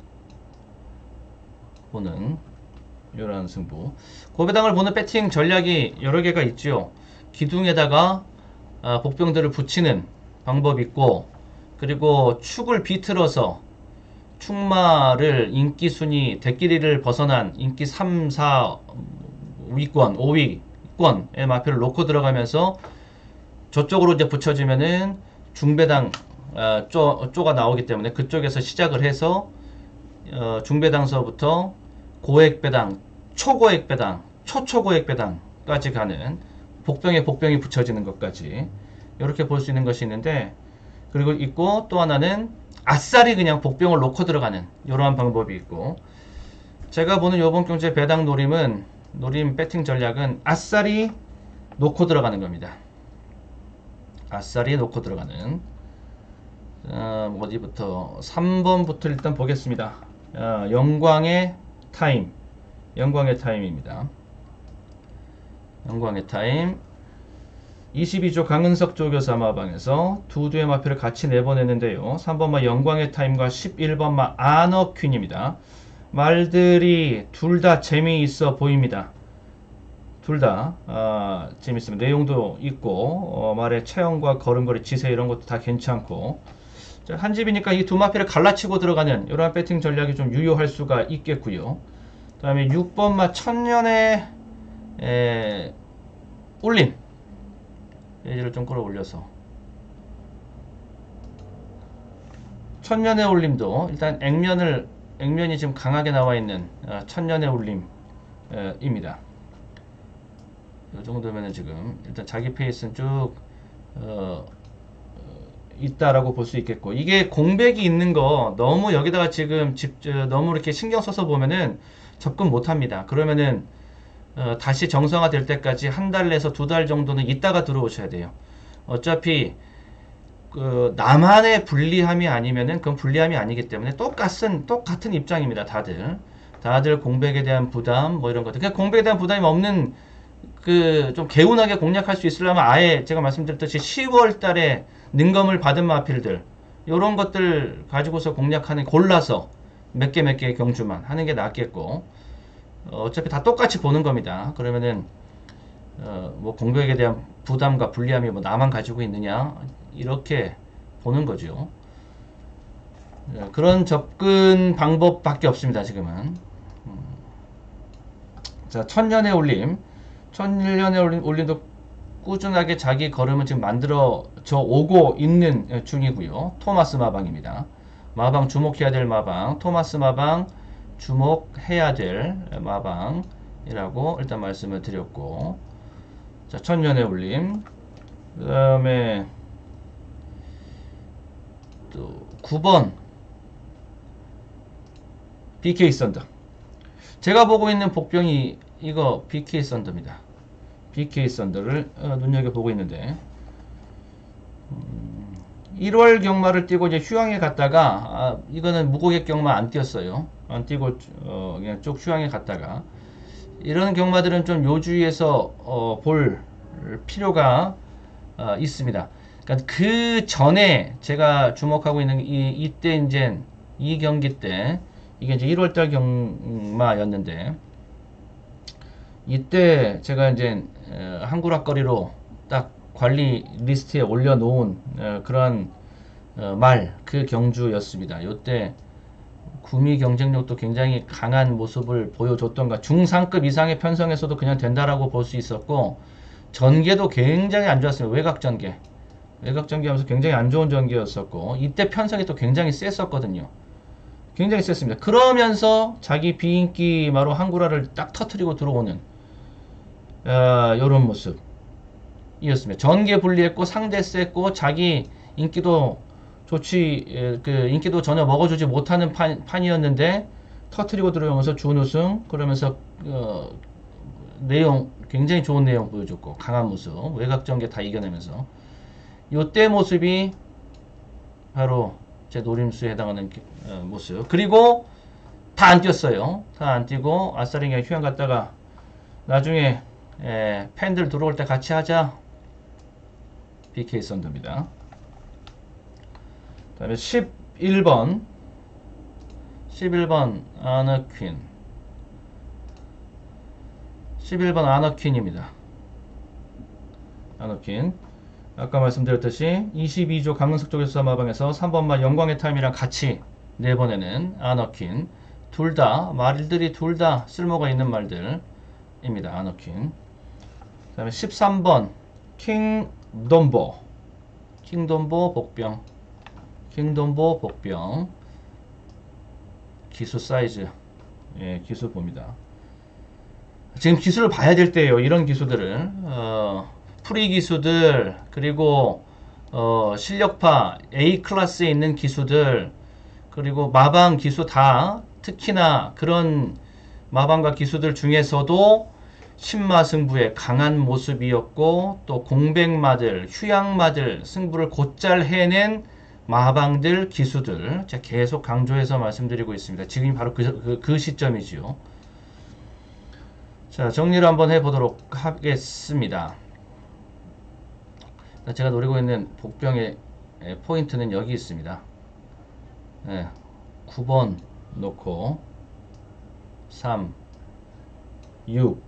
보는 이런 승부. 고배당을 보는 배팅 전략이 여러 개가 있죠. 기둥에다가 복병들을 붙이는 방법이 있고, 그리고 축을 비틀어서 축마를 인기 순위 대끼리를 벗어난 인기 3, 4 위권, 5위권의 마표를 놓고 들어가면서 저쪽으로 이제 붙여주면은 중배당 쪼가 나오기 때문에 그쪽에서 시작을 해서 중배당서부터 고액배당, 초고액배당, 초초고액배당까지 가는 복병에 복병이 붙여지는 것까지 이렇게 볼 수 있는 것이 있는데, 그리고 있고 또 하나는 아싸리 그냥 복병을 놓고 들어가는 이러한 방법이 있고, 제가 보는 요번 경주의 배당 노림 배팅 전략은 아싸리 놓고 들어가는 겁니다. 아싸리 놓고 들어가는 어디부터 3번부터 일단 보겠습니다. 영광의 타임입니다. 영광의 타임 22조 강은석 조교사 마방에서 두 두의 마표를 같이 내보냈는데요. 3번마 영광의 타임과 11번마 아너퀸입니다. 말들이 둘 다 재미있어 보입니다. 둘 다 재밌습니다. 내용도 있고 말의 체형과 걸음걸이 지세 이런 것도 다 괜찮고, 한 집이니까 이 두 마피를 갈라치고 들어가는 이러한 배팅 전략이 좀 유효할 수가 있겠고요. 그 다음에 6번마 천년의 울림, 페이지를 좀 끌어올려서 천년의 울림도 일단 액면이 지금 강하게 나와 있는 천년의 울림입니다. 이 정도면은 지금 일단 자기 페이스는 쭉 있다라고 볼 수 있겠고, 이게 공백이 있는 거 너무 여기다가 지금 너무 이렇게 신경 써서 보면은 접근 못 합니다. 그러면은 다시 정상화 될 때까지 한 달 내서 두 달 정도는 있다가 들어오셔야 돼요. 어차피 나만의 불리함이 아니면은 그건 불리함이 아니기 때문에 똑같은 입장입니다. 다들 공백에 대한 부담 뭐 이런 것들. 그냥 공백에 대한 부담이 없는 좀 개운하게 공략할 수 있으려면 아예 제가 말씀드렸듯이 10월 달에 능검을 받은 마필들 이런 것들 가지고서 골라서 몇 개 경주만 하는 게 낫겠고, 어차피 다 똑같이 보는 겁니다. 그러면은 뭐 공백에 대한 부담과 불리함이 뭐 나만 가지고 있느냐 이렇게 보는 거죠. 그런 접근 방법밖에 없습니다. 지금은. 자, 천년의 울림도 꾸준하게 자기 걸음을 지금 만들어져 오고 있는 중이고요. 토마스 마방입니다. 마방 주목해야 될 마방, 토마스 마방 주목해야 될 마방이라고 일단 말씀을 드렸고, 자, 천년의 울림, 그 다음에 또 9번 BK 썬더. 제가 보고 있는 복병이 이거 BK 썬더입니다. BK 썬더를 눈여겨보고 있는데 1월 경마를 뛰고 이제 휴양에 갔다가 이거는 무고객 경마 안 뛰었어요. 안 뛰고 그냥 쭉 휴양에 갔다가, 이런 경마들은 좀 요주에서 볼 필요가 있습니다. 그러니까 그 전에 제가 주목하고 있는 이때 이제 이 경기 때 이게 이제 1월달 경마였는데, 이때 제가 이제 한구락거리로 딱 관리 리스트에 올려놓은 그런 그 경주였습니다. 이때 구미 경쟁력도 굉장히 강한 모습을 보여줬던가, 중상급 이상의 편성에서도 그냥 된다라고 볼 수 있었고, 전개도 굉장히 안 좋았습니다. 외곽전개 하면서 굉장히 안 좋은 전개였었고, 이때 편성이 또 굉장히 셌었거든요. 굉장히 셌습니다. 그러면서 자기 비인기마로 한구라를 딱 터트리고 들어오는 이런 모습이었습니다. 전개 불리했고 상대 셌고 자기 인기도 그 인기도 전혀 먹어주지 못하는 판이었는데 터트리고 들어오면서 준우승 그러면서 내용 굉장히 좋은 내용 보여줬고 강한 모습 외곽 전개 다 이겨내면서 요때 모습이 바로 제 노림수에 해당하는 모습. 그리고 다 안 뛰었어요. 다 안 뛰고 아싸리 그냥 휴양 갔다가 나중에 팬들 들어올 때 같이 하자. BK 썬더입니다. 그 다음에 11번 아너퀸 11번 아너퀸입니다. 아너퀸 아까 말씀드렸듯이 22조 강릉석 쪽에서 사마방에서 3번마 영광의 타임이랑 같이 내보내는 아너퀸 말들이 둘 다 쓸모가 있는 말들입니다. 아너퀸 그 다음에 13번 킹돈보 복병 기수 사이즈 기수 봅니다. 지금 기수를 봐야 될 때예요. 이런 기수들을 프리 기수들 그리고 실력파 A 클래스에 있는 기수들 그리고 마방 기수 다 특히나 그런 마방과 기수들 중에서도 신마승부의 강한 모습이었고 또 공백마들 휴양마들 승부를 곧잘 해낸 마방들 기수들 제가 계속 강조해서 말씀드리고 있습니다. 지금이 바로 그 시점이지요. 자, 정리를 한번 해보도록 하겠습니다. 제가 노리고 있는 복병의 포인트는 여기 있습니다. 9번 놓고 3, 6,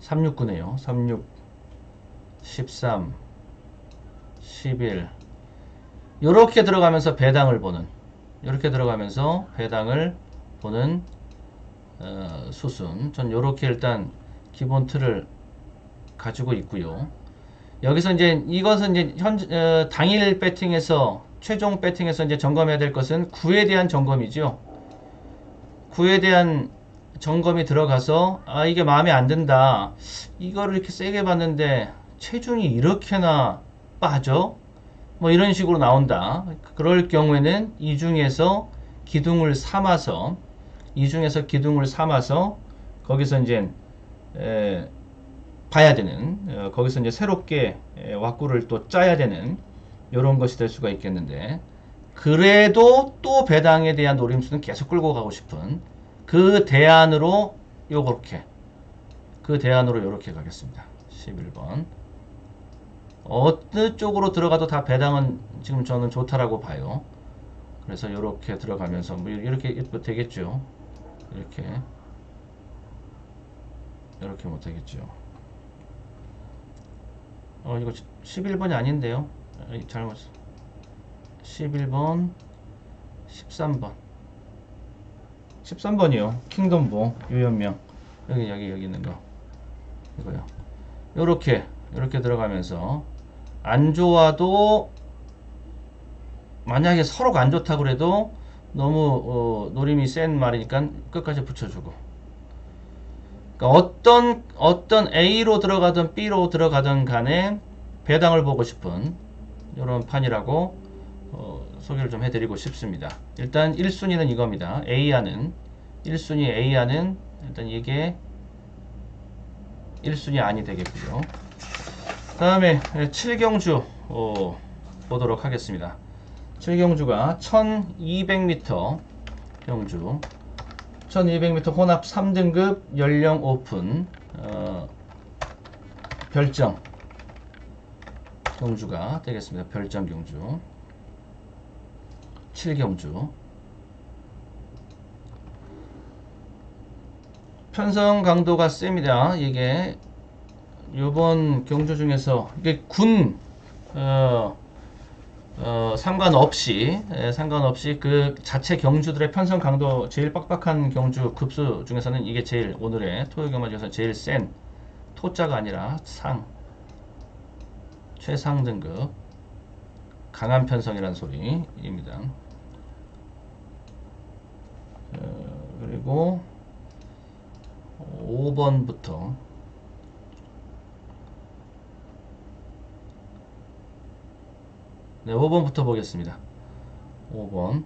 369네요. 36, 13, 11 요렇게 들어가면서 배당을 보는 수순 전 요렇게 일단 기본 틀을 가지고 있고요. 여기서 이제 이것은 이제 당일 배팅에서 최종 배팅에서 이제 점검해야 될 것은 9에 대한 점검이죠. 9에 대한 점검이 들어가서 이게 마음에 안 든다. 이거를 이렇게 세게 봤는데 체중이 이렇게나 빠져? 뭐 이런 식으로 나온다. 그럴 경우에는 이 중에서 기둥을 삼아서 거기서 이제 봐야 되는 거기서 이제 새롭게 왁구를 또 짜야 되는 이런 것이 될 수가 있겠는데 그래도 또 배당에 대한 노림수는 계속 끌고 가고 싶은 그 대안으로 요렇게 가겠습니다. 11번 어느 쪽으로 들어가도 다 배당은 지금 저는 좋다라고 봐요. 그래서 이렇게 들어가면서 뭐 이렇게 되겠죠. 이렇게 못 되겠죠. 이거 11번이 아닌데요. 잘못 11번 13번이요. 킹덤보 유연명 여기 있는 거 이거요. 요렇게 들어가면서 안 좋아도 만약에 서로가 안 좋다 그래도 너무 노림이 센 말이니까 끝까지 붙여주고 그러니까 어떤 A로 들어가든 B로 들어가든 간에 배당을 보고 싶은 이런 판이라고 소개를 좀 해드리고 싶습니다. 일단 1순위는 이겁니다. 1순위 A하는 일단 이게 1순위 안이 되겠고요. 다음에 7경주 보도록 하겠습니다. 7경주가 1200m 경주 1200m 혼합 3등급 연령 오픈 별정 경주가 되겠습니다. 별정 경주 7경주 편성 강도가 셉니다. 이게 요번 경주 중에서 이게 군 상관없이 그 자체 경주들의 편성 강도 제일 빡빡한 경주 급수 중에서는 이게 제일 오늘의 토요 경마 중에서 제일 센 토자가 아니라 최상 등급 강한 편성이란 소리입니다. 그리고 5번부터 네, 5번부터 보겠습니다. 5번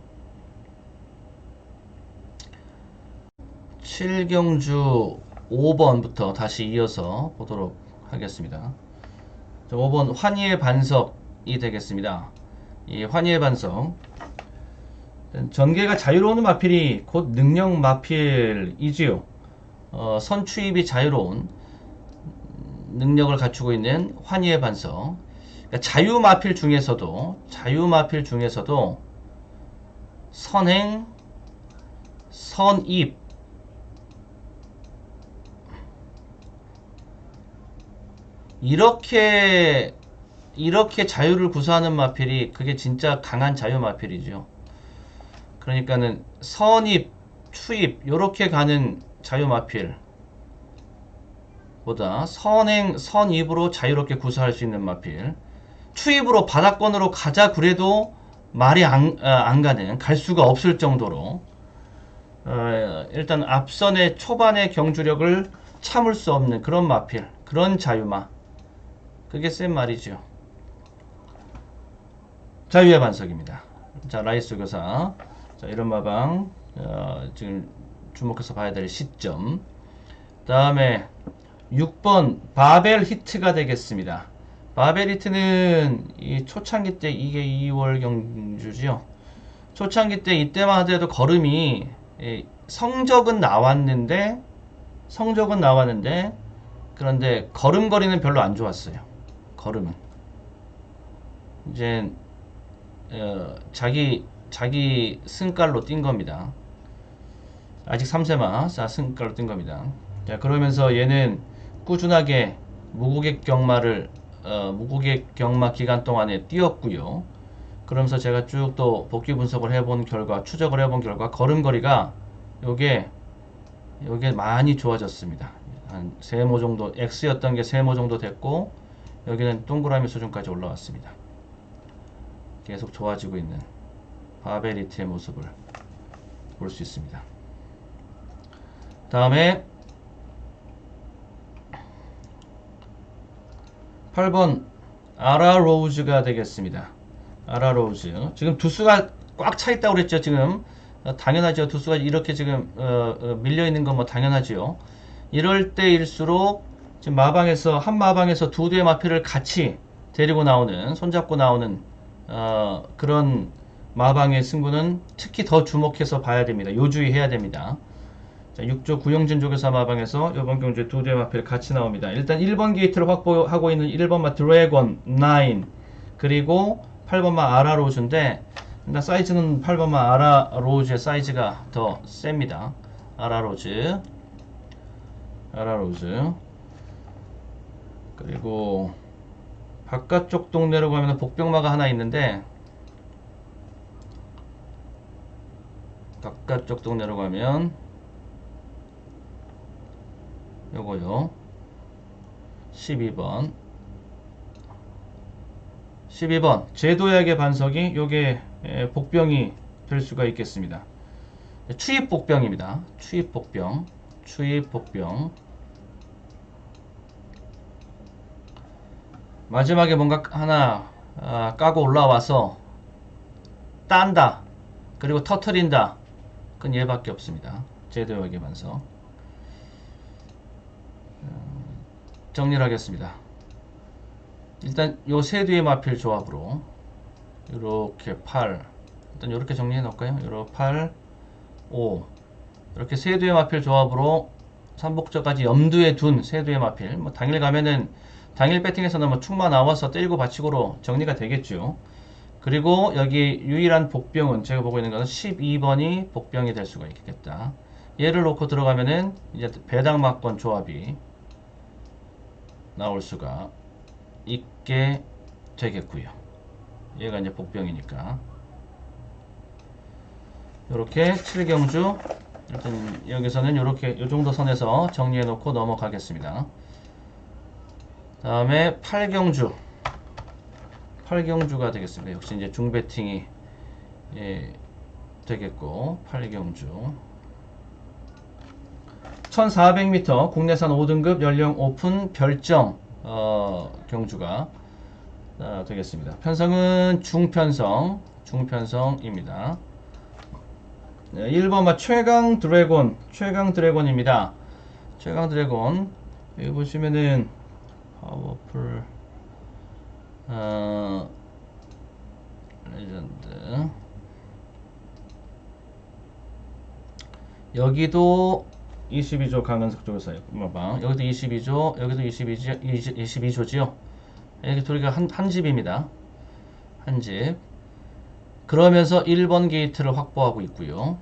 7경주 5번부터 다시 이어서 보도록 하겠습니다. 5번 환희의 반석이 되겠습니다. 이 환희의 반석, 전개가 자유로운 마필이 곧 능력 마필이지요. 선추입이 자유로운 능력을 갖추고 있는 환희의 반석. 그러니까 자유마필 중에서도 선행, 선입, 이렇게 자유를 구사하는 마필이 그게 진짜 강한 자유 마필이죠. 그러니까는 선입, 추입 요렇게 가는 자유 마필 보다 선행, 선입으로 자유롭게 구사할 수 있는 마필, 추입으로 바닥권으로 가자 그래도 말이 안 가는, 갈 수가 없을 정도로 일단 앞선의 초반의 경주력을 참을 수 없는 그런 마필, 그런 자유마, 그게 센 말이죠. 자유의 반석입니다. 자, 라이스 교사, 자, 이런 마방 지금 주목해서 봐야 될 시점. 다음에 6번 바벨 히트가 되겠습니다. 바벨 히트는 이 초창기 때, 이게 2월 경주죠. 초창기 때 이때만 하더라도 걸음이 성적은 나왔는데 그런데 걸음거리는 별로 안 좋았어요. 걸음은 이제 자기 승깔로 뛴 겁니다. 아직 3세마 승깔로 뛴 겁니다. 자, 그러면서 얘는 꾸준하게 무고객 경마 기간 동안에 뛰었고요. 그러면서 제가 쭉 또 복귀 분석을 해본 결과, 추적을 해본 결과 걸음거리가 요게 많이 좋아졌습니다. 한 세모 정도, X였던 게 세모 정도 됐고, 여기는 동그라미 수준까지 올라왔습니다. 계속 좋아지고 있는 바벨 히트의 모습을 볼 수 있습니다. 다음에 8번 아라로우즈가 되겠습니다. 아라로우즈, 지금 두수가 꽉 차 있다고 그랬죠. 지금 당연하죠. 두수가 이렇게 지금 밀려 있는 건 뭐 당연하지요. 이럴 때일수록 지금 한 마방에서 두 대의 마필을 같이 데리고 나오는, 손잡고 나오는 그런 마방의 승부는 특히 더 주목해서 봐야 됩니다. 요주의해야 됩니다. 자, 6조 구영진 조교사 마방에서 이번 경주에 두 대의 마필 같이 나옵니다. 일단 1번 게이트를 확보하고 있는 1번마 드래곤 9, 그리고 8번마 아라로즈인데, 일단 사이즈는 8번마 아라로즈의 사이즈가 더 셉니다. 아라로즈. 그리고 바깥쪽 동네로 가면 복병마가 하나 있는데, 바깥쪽 동네로 가면 요거요. 12번 제도약의 반석이 요게 복병이 될 수가 있겠습니다. 추입 복병입니다. 추입 복병. 마지막에 뭔가 하나 까고 올라와서 딴다, 그리고 터트린다, 그건 얘밖에 없습니다. 제도약의 반석. 정리를 하겠습니다. 일단 요 세 뒤의 마필 조합으로 이렇게 8, 일단 이렇게 정리해 놓을까요? 이렇게 8, 5, 이렇게 세 뒤의 마필 조합으로 삼복저까지 염두에 둔 세 뒤의 마필. 뭐 당일 가면은, 당일 배팅에서는 뭐 충마 나와서 때리고 받치고로 정리가 되겠죠. 그리고 여기 유일한 복병은, 제가 보고 있는 것은 12번이 복병이 될 수가 있겠다. 얘를 놓고 들어가면은 이제 배당막권 조합이 나올 수가 있게 되겠고요. 얘가 이제 복병이니까. 요렇게 7경주, 일단 여기서는 요렇게 요 정도 선에서 정리해 놓고 넘어가겠습니다. 다음에 8경주가 되겠습니다. 역시 이제 중배팅이 되겠고, 8경주 1400m 국내산 5등급 연령 오픈 별정 경주가 되겠습니다. 편성은 중편성, 중편성입니다. 네, 1번마 최강 드래곤입니다. 최강 드래곤 여기 보시면은 파워풀 레전드 여기도 22조 강은석 조교사예요. 여기도 22조, 여기도 22조지요. 여기 둘이가 한 집입니다. 한 집. 그러면서 1번 게이트를 확보하고 있고요.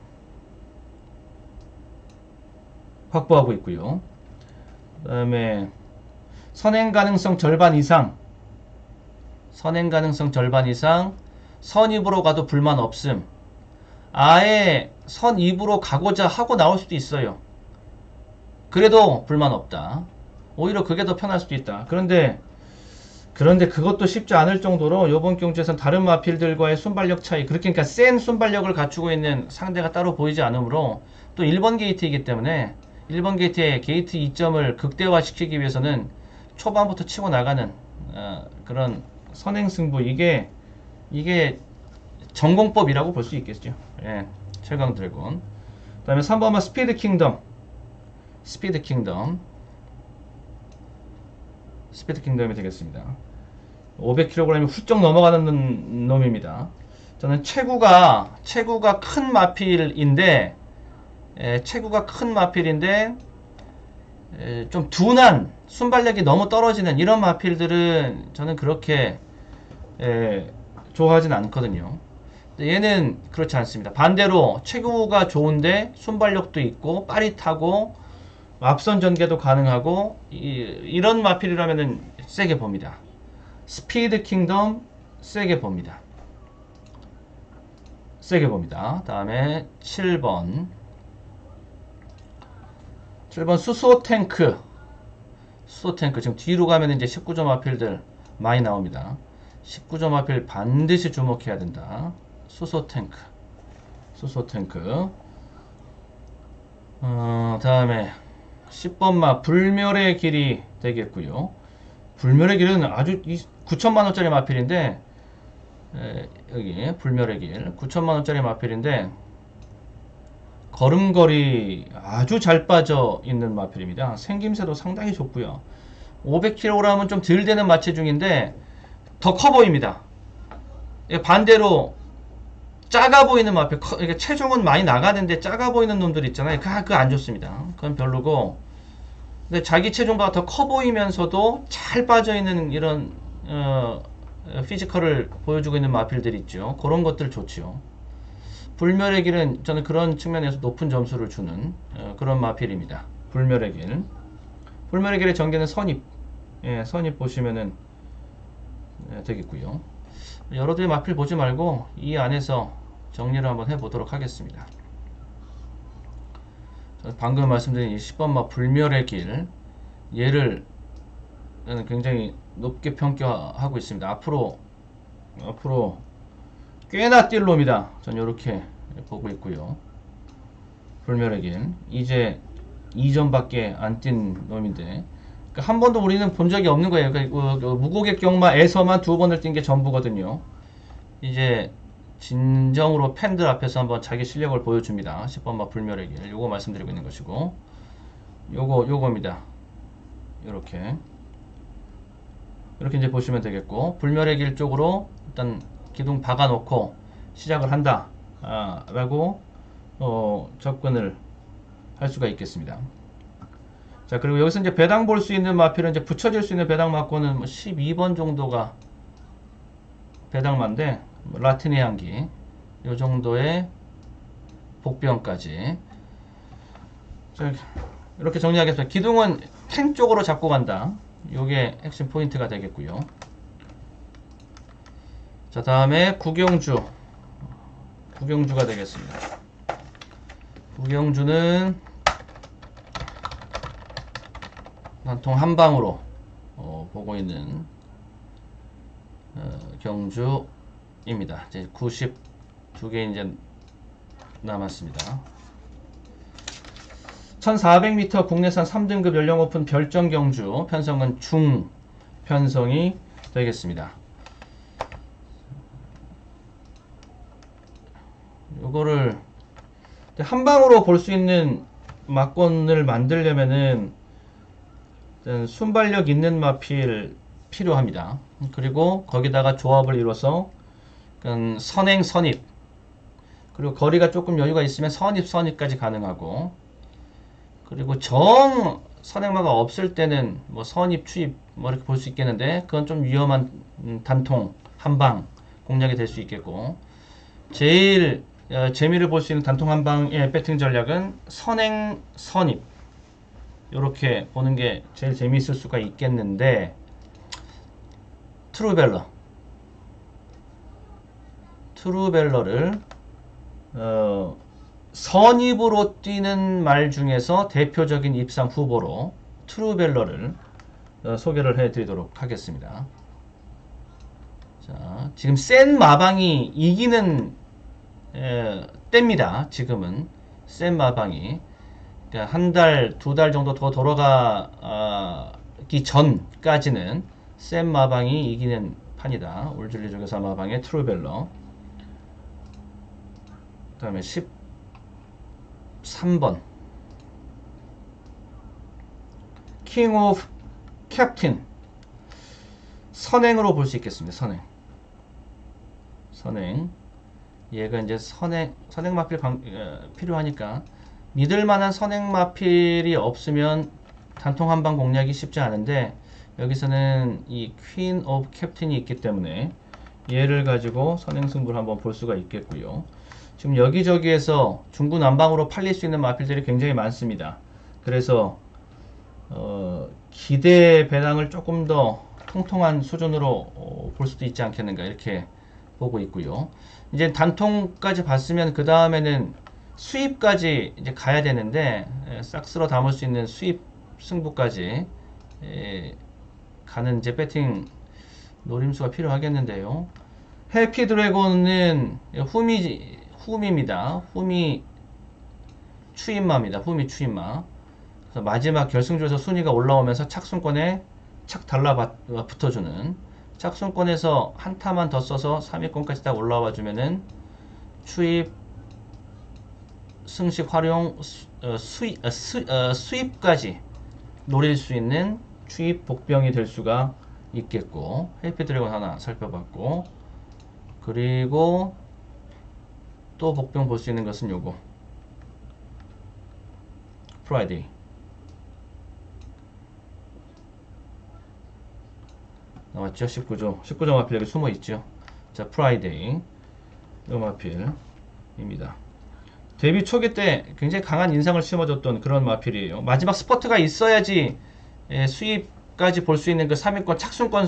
그 다음에 선행 가능성 절반 이상, 선입으로 가도 불만 없음. 아예 선입으로 가고자 하고 나올 수도 있어요. 그래도 불만 없다. 오히려 그게 더 편할 수도 있다. 그런데 그것도 쉽지 않을 정도로 이번 경주에서는 다른 마필들과의 순발력 차이, 그러니까 센 순발력을 갖추고 있는 상대가 따로 보이지 않으므로, 또 1번 게이트이기 때문에 1번 게이트의 게이트 이점을 극대화시키기 위해서는 초반부터 치고 나가는 그런 선행승부, 이게 전공법이라고 볼 수 있겠죠. 예, 최강 드래곤. 그 다음에 3번은 스피드 킹덤이 되겠습니다. 500kg이 훌쩍 넘어가는 놈입니다. 저는 체구가 큰 마필인데, 좀 둔한, 순발력이 너무 떨어지는 이런 마필들은 저는 그렇게 좋아하진 않거든요. 얘는 그렇지 않습니다. 반대로 체구가 좋은데 순발력도 있고 빠릿하고 앞선 전개도 가능하고 이런 마필이라면은 세게 봅니다. 스피드 킹덤 세게 봅니다. 다음에 7번 수소 탱크. 지금 뒤로 가면 이제 19점 마필들 많이 나옵니다. 19점 마필 반드시 주목해야 된다. 수소 탱크. 다음에 10번마 불멸의 길이 되겠고요. 불멸의 길은 아주 9천만원짜리 마필인데, 여기 불멸의 길 9천만원짜리 마필인데 걸음걸이 아주 잘 빠져 있는 마필입니다. 생김새도 상당히 좋고요. 500kg은 좀 덜 되는 마체중인데 더 커 보입니다. 반대로 작아 보이는 마필, 체중은 많이 나가는데 작아 보이는 놈들 있잖아요. 그거 안 좋습니다. 그건 별로고, 근데 자기 체중보다 더 커 보이면서도 잘 빠져 있는 이런 피지컬을 보여주고 있는 마필들 있죠. 그런 것들 좋죠. 불멸의 길은 저는 그런 측면에서 높은 점수를 주는 그런 마필입니다. 불멸의 길의 전개는 선입. 선입 보시면은 되겠고요. 여러분들이 마필 보지 말고 이 안에서 정리를 한번 해보도록 하겠습니다. 방금 말씀드린 이 10번마 불멸의 길, 얘를 저는 굉장히 높게 평가하고 있습니다. 앞으로 꽤나 뛸 놈이다. 전 이렇게 보고 있고요. 불멸의 길, 이제 2점밖에 안 뛴 놈인데, 그러니까 한 번도 우리는 본 적이 없는 거예요. 그러니까 무고객 경마에서만 2번을 뛴 게 전부거든요. 이제 진정으로 팬들 앞에서 한번 자기 실력을 보여줍니다. 10번마 불멸의 길, 요거 말씀드리고 있는 것이고, 요겁니다. 이렇게 이제 보시면 되겠고, 불멸의 길 쪽으로 일단 기둥 박아놓고 시작을 한다 라고 접근을 할 수가 있겠습니다. 자, 그리고 여기서 이제 배당 볼 수 있는 마필은, 이제 붙여질 수 있는 배당 마코는 12번 정도가 배당마인데, 라틴의 향기 요 정도의 복병까지. 자, 이렇게 정리하겠습니다. 기둥은 탱 쪽으로 잡고 간다. 요게 핵심 포인트가 되겠고요. 자, 다음에 구경주가 되겠습니다. 구경주는 단통 한방으로 보고 있는 경주입니다. 이제 92개 이제 남았습니다. 1400m 국내산 3등급 연령 오픈 별정 경주, 편성은 중 편성이 되겠습니다. 요거를 한 방으로 볼 수 있는 막권을 만들려면은 일단 순발력 있는 마필 필요합니다. 그리고 거기다가 조합을 이뤄서 선행, 선입, 그리고 거리가 조금 여유가 있으면 선입, 선입까지 가능하고, 그리고 정 선행마가 없을 때는 뭐 선입, 추입 뭐 이렇게 볼 수 있겠는데, 그건 좀 위험한 단통 한방 공략이 될 수 있겠고, 제일 재미를 볼 수 있는 단통 한방의 배팅 전략은 선행, 선입 이렇게 보는 게 제일 재미있을 수가 있겠는데, 트루벨러를 선입으로 뛰는 말 중에서 대표적인 입상 후보로 트루벨러를 소개를 해드리도록 하겠습니다. 자, 지금 센 마방이 이기는 때입니다. 지금은 센 마방이 그러니까 한 달, 두 달 정도 더 돌아가기 전까지는 센 마방이 이기는 판이다. 올줄리 조교사 마방의 트루벨러. 그 다음에 13번 킹 오브 캡틴, 선행으로 볼 수 있겠습니다. 선행. 얘가 이제 선행 마필 필요하니까, 믿을만한 선행 마필이 없으면 단통 한방 공략이 쉽지 않은데, 여기서는 이 퀸 오브 캡틴이 있기 때문에 얘를 가지고 선행 승부를 한번 볼 수가 있겠고요. 지금 여기저기에서 중구난방으로 팔릴 수 있는 마필들이 굉장히 많습니다. 그래서 기대 배당을 조금 더 통통한 수준으로 볼 수도 있지 않겠는가, 이렇게 보고 있고요. 이제 단통까지 봤으면 그 다음에는 수입까지 이제 가야 되는데, 싹 쓸어 담을 수 있는 수입 승부까지 가는 이제 배팅 노림수가 필요하겠는데요. 해피 드래곤은 후미입니다. 후미 추임마입니다. 후미 추임마. 그래서 마지막 결승조에서 순위가 올라오면서 착순권에 착 달라붙어주는, 착순권에서 한 타만 더 써서 3위권까지 딱 올라와 주면은 추입, 승식 활용, 수입까지 노릴 수 있는 추입 복병이 될 수가 있겠고, 해피 드래곤 하나 살펴봤고, 그리고 또 복병 볼 수 있는 것은 요거 프라이데이. 나왔죠? 19조 마필 여기 숨어 있죠. 자, 프라이데이 요 마필입니다. 데뷔 초기 때 굉장히 강한 인상을 심어줬던 그런 마필이에요. 마지막 스퍼트가 있어야지 수입까지 볼 수 있는 그 3위권 착순권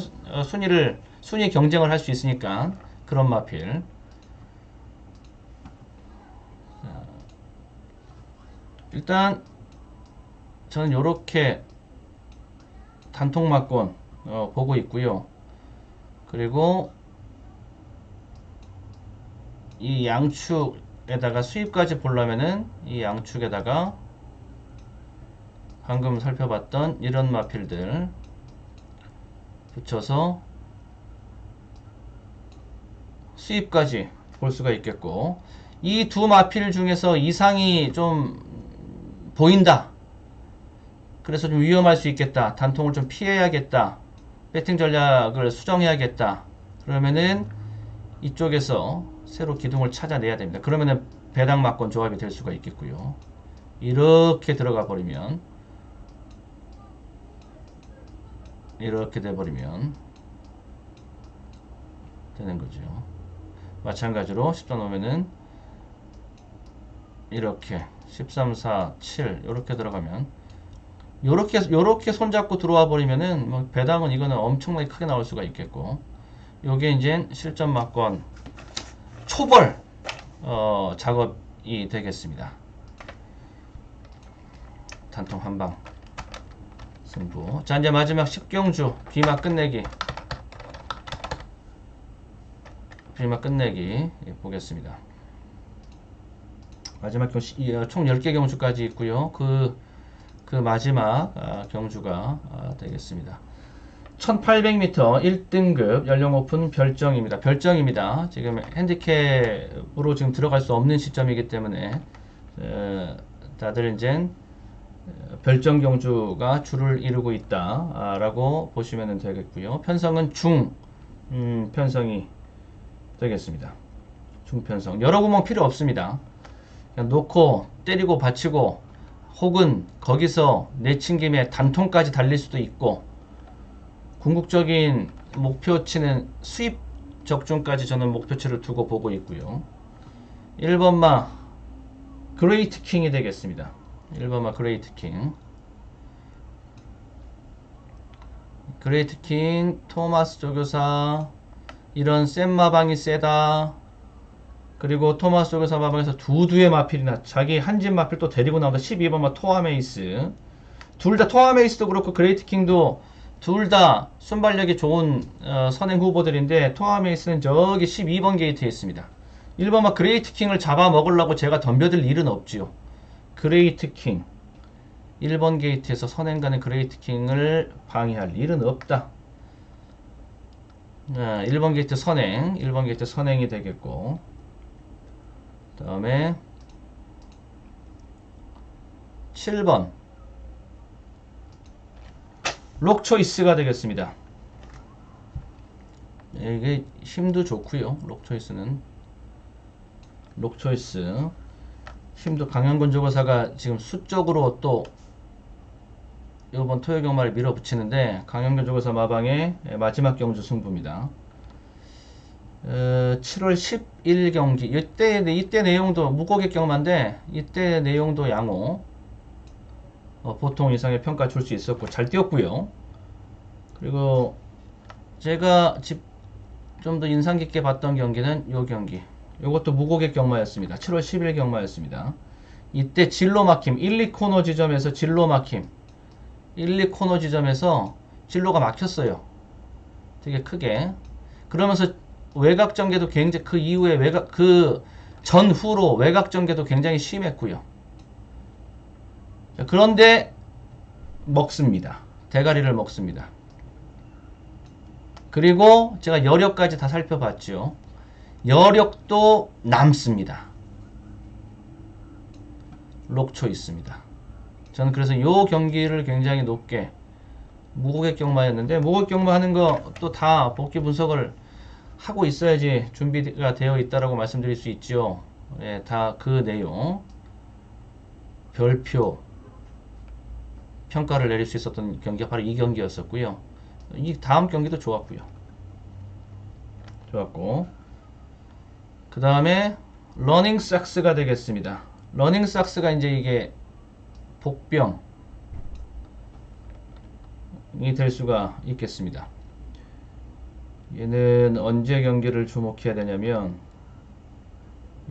순위 경쟁을 할 수 있으니까 그런 마필. 일단 저는 요렇게 단통막권 보고 있고요. 그리고 이 양축에다가 수입까지 보려면은 이 양축에다가 방금 살펴봤던 이런 마필들 붙여서 수입까지 볼 수가 있겠고, 이 두 마필 중에서 이상이 좀 보인다, 그래서 좀 위험할 수 있겠다, 단통을 좀 피해야겠다, 배팅 전략을 수정해야겠다, 그러면은 이쪽에서 새로 기둥을 찾아내야 됩니다. 그러면은 배당 막권 조합이 될 수가 있겠고요. 이렇게 들어가 버리면, 이렇게 돼버리면 되는 거죠. 마찬가지로 13 놓으면은 이렇게 13, 4, 7 이렇게 들어가면, 요렇게 손잡고 들어와 버리면은 뭐 배당은 이거는 엄청나게 크게 나올 수가 있겠고, 요게 이제 실전 막권 초벌 작업이 되겠습니다. 단통 한방 승부. 자, 이제 마지막 10경주 비막 끝내기 보겠습니다. 마지막 총 10개 경주까지 있고요. 그 마지막 경주가 되겠습니다. 1800m 1등급 연령 오픈 별정입니다. 별정입니다. 지금 핸디캡으로 지금 들어갈 수 없는 시점이기 때문에 다들 이제 별정 경주가 줄을 이루고 있다라고 보시면 되겠고요. 편성은 중 편성이 되겠습니다. 중편성. 여러 구멍 필요 없습니다. 그냥 놓고 때리고 받치고 혹은 거기서 내친 김에 단통까지 달릴 수도 있고 궁극적인 목표치는 수입 적중까지 저는 목표치를 두고 보고 있고요. 1번마 그레이트 킹이 되겠습니다. 1번마 그레이트 킹. 그레이트 킹, 토마스 조교사, 이런 센 마방이 세다. 그리고 토마스 조교사 마방에서 두두의 마필이나 자기 한진 마필 또 데리고 나온다. 12번마 토아메이스. 둘 다 토아메이스도 그렇고 그레이트 킹도 둘 다 순발력이 좋은 선행 후보들인데 토아메이스는 저기 12번 게이트에 있습니다. 1번마 그레이트 킹을 잡아먹으려고 제가 덤벼들 일은 없지요. 그레이트 킹 1번 게이트에서 선행 가는 그레이트 킹을 방해할 일은 없다. 1번 게이트 선행, 1번 게이트 선행이 되겠고, 그 다음에 7번 록 초이스가 되겠습니다. 이게 힘도 좋고요. 록 초이스는 록 초이스 힘도 강현군 조교사가 지금 수적으로 또 이번 토요 경마를 밀어붙이는데 강현군 조교사 마방의 마지막 경주 승부입니다. 7월 10일 경기 이때 내용도 무고객 경마인데 이때 내용도 양호 보통 이상의 평가 줄 수 있었고 잘 뛰었고요. 그리고 제가 좀 더 인상 깊게 봤던 경기는 요 경기. 요것도 무고객 경마였습니다. 7월 10일 경마였습니다. 이때 진로 막힘 1, 2코너 지점에서 진로 막힘 1, 2코너 지점에서 진로가 막혔어요. 되게 크게. 그러면서 외곽 전개도 굉장히 그 이후에 그 전후로 외곽 전개도 굉장히 심했고요. 그런데 먹습니다. 대가리를 먹습니다. 그리고 제가 여력까지 다 살펴봤죠. 여력도 남습니다. 록초 있습니다. 저는 그래서 이 경기를 굉장히 높게 무고객 경마였는데 무고객 경마 하는 거 또 다 복귀 분석을 하고 있어야지 준비가 되어 있다라고 말씀드릴 수 있죠. 예, 다 그 내용 별표 평가를 내릴 수 있었던 경기가 바로 이 경기였었고요. 이 다음 경기도 좋았고요. 좋았고 그 다음에 러닝 삭스가 되겠습니다. 러닝 삭스가 이제 이게 복병이 될 수가 있겠습니다. 얘는 언제 경기를 주목해야 되냐면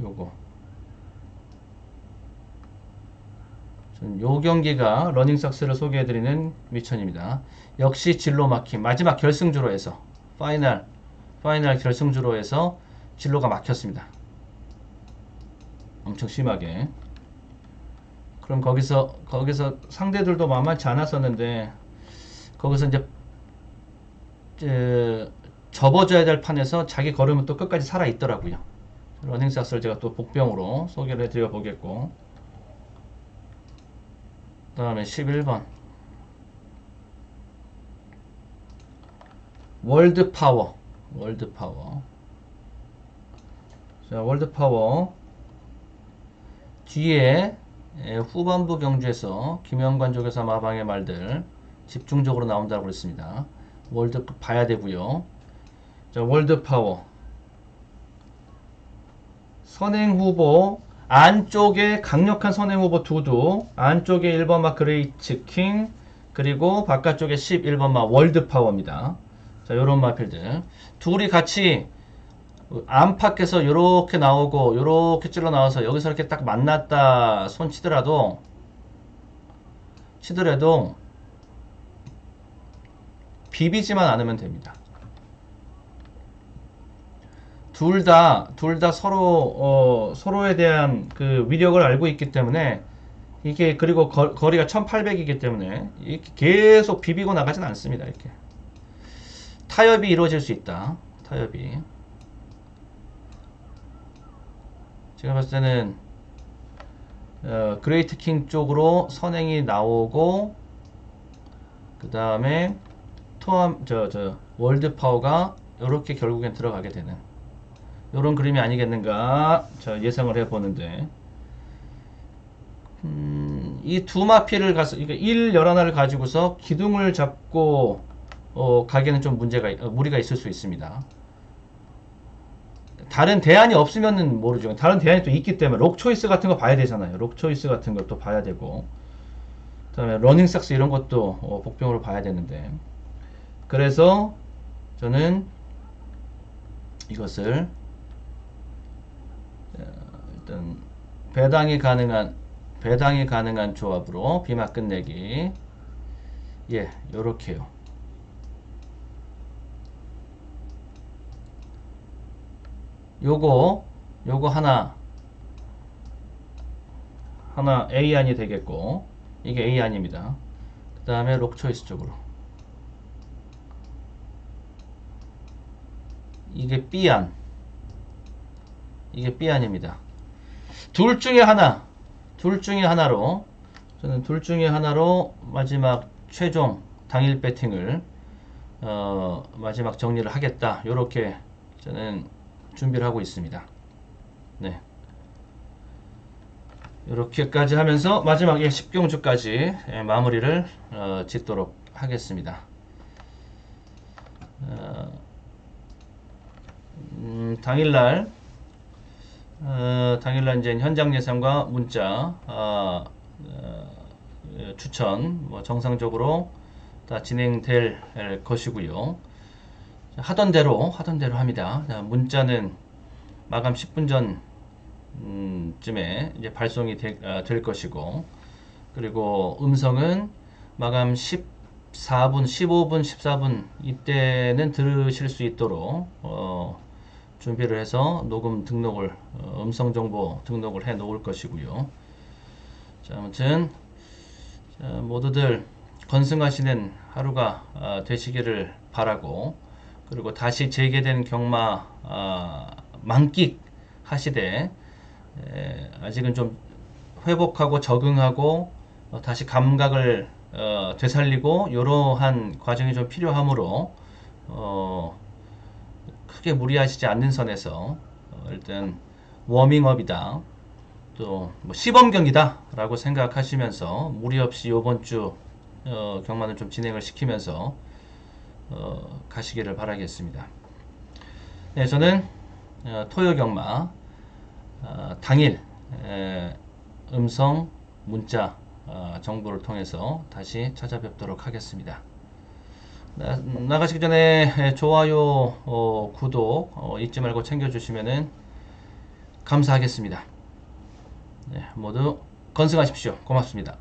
요거 요 경기가 러닝삭스를 소개해드리는 미천입니다. 역시 진로 막힘 마지막 결승주로 해서 파이널 결승주로 해서 진로가 막혔습니다. 엄청 심하게. 그럼 거기서 상대들도 만만치 않았었는데 거기서 이제 접어줘야 될 판에서 자기 걸음은 또 끝까지 살아 있더라고요. 러닝삭스를 제가 또 복병으로 소개를 해드려 보겠고, 그 다음에 11번 월드파워. 자, 월드파워 뒤에 후반부 경주에서 김영관 조교사 마방의 말들 집중적으로 나온다고 그랬습니다. 월드 봐야 되고요. 자, 월드파워 선행 후보 안쪽에 강력한 선행 후보 두두, 안쪽에 1번마 그레이트 킹, 그리고 바깥쪽에 11번마 월드파워입니다. 자, 요런 마필들 둘이 같이 안팎에서 요렇게 나오고 요렇게 찔러 나와서 여기서 이렇게 딱 만났다 손 치더라도 비비지만 않으면 됩니다. 둘 다 서로에 대한 그 위력을 알고 있기 때문에 이게 그리고 거리가 1800이기 때문에 이렇게 계속 비비고 나가진 않습니다. 이렇게 타협이 이루어질 수 있다. 타협이. 제가 봤을 때는 그레이트 킹 쪽으로 선행이 나오고 그 다음에 월드 파워가 이렇게 결국엔 들어가게 되는 이런 그림이 아니겠는가 예상을 해보는데 이 두 마피를 가서 그러니까 1, 11하를 가지고서 기둥을 잡고 가기에는 좀 무리가 있을 수 있습니다. 다른 대안이 없으면은 모르죠. 다른 대안이 또 있기 때문에 록 초이스 같은 거 봐야 되잖아요. 록 초이스 같은 것도 봐야 되고 그 다음에 러닝 삭스 이런 것도 복병으로 봐야 되는데 그래서 저는 이것을 일단 배당이 가능한 조합으로 비마 끝내기 요렇게요. 요거 하나 A안이 되겠고 이게 A안입니다. 그 다음에 록 초이스 쪽으로 이게 B안 이게 B안입니다. 둘 중에 하나로 저는 마지막 최종 당일 배팅을 마지막 정리를 하겠다. 요렇게 저는 준비를 하고 있습니다. 네. 이렇게까지 하면서 마지막에 10경주까지 마무리를 짓도록 하겠습니다. 당일날 이제 현장 예상과 문자 추천 정상적으로 다 진행될 것이고요. 하던 대로 합니다. 문자는 마감 10분 전쯤에 이제 발송이 될 것이고, 그리고 음성은 마감 14분, 15분, 14분 이때는 들으실 수 있도록 준비를 해서 녹음 등록을 음성 정보 등록을 해 놓을 것이고요. 자, 아무튼 모두들 건승하시는 하루가 되시기를 바라고, 그리고 다시 재개된 경마 만끽하시되 아직은 좀 회복하고 적응하고 다시 감각을 되살리고 이러한 과정이 좀 필요하므로 크게 무리하시지 않는 선에서 일단 워밍업이다, 또 뭐 시범 경기다 라고 생각하시면서 무리 없이 이번 주 경마는 좀 진행을 시키면서 가시기를 바라겠습니다. 네, 저는 토요 경마 당일 음성 문자 정보를 통해서 다시 찾아뵙도록 하겠습니다. 나가시기 전에 좋아요, 구독 잊지 말고 챙겨주시면 감사하겠습니다. 네, 모두 건승하십시오. 고맙습니다.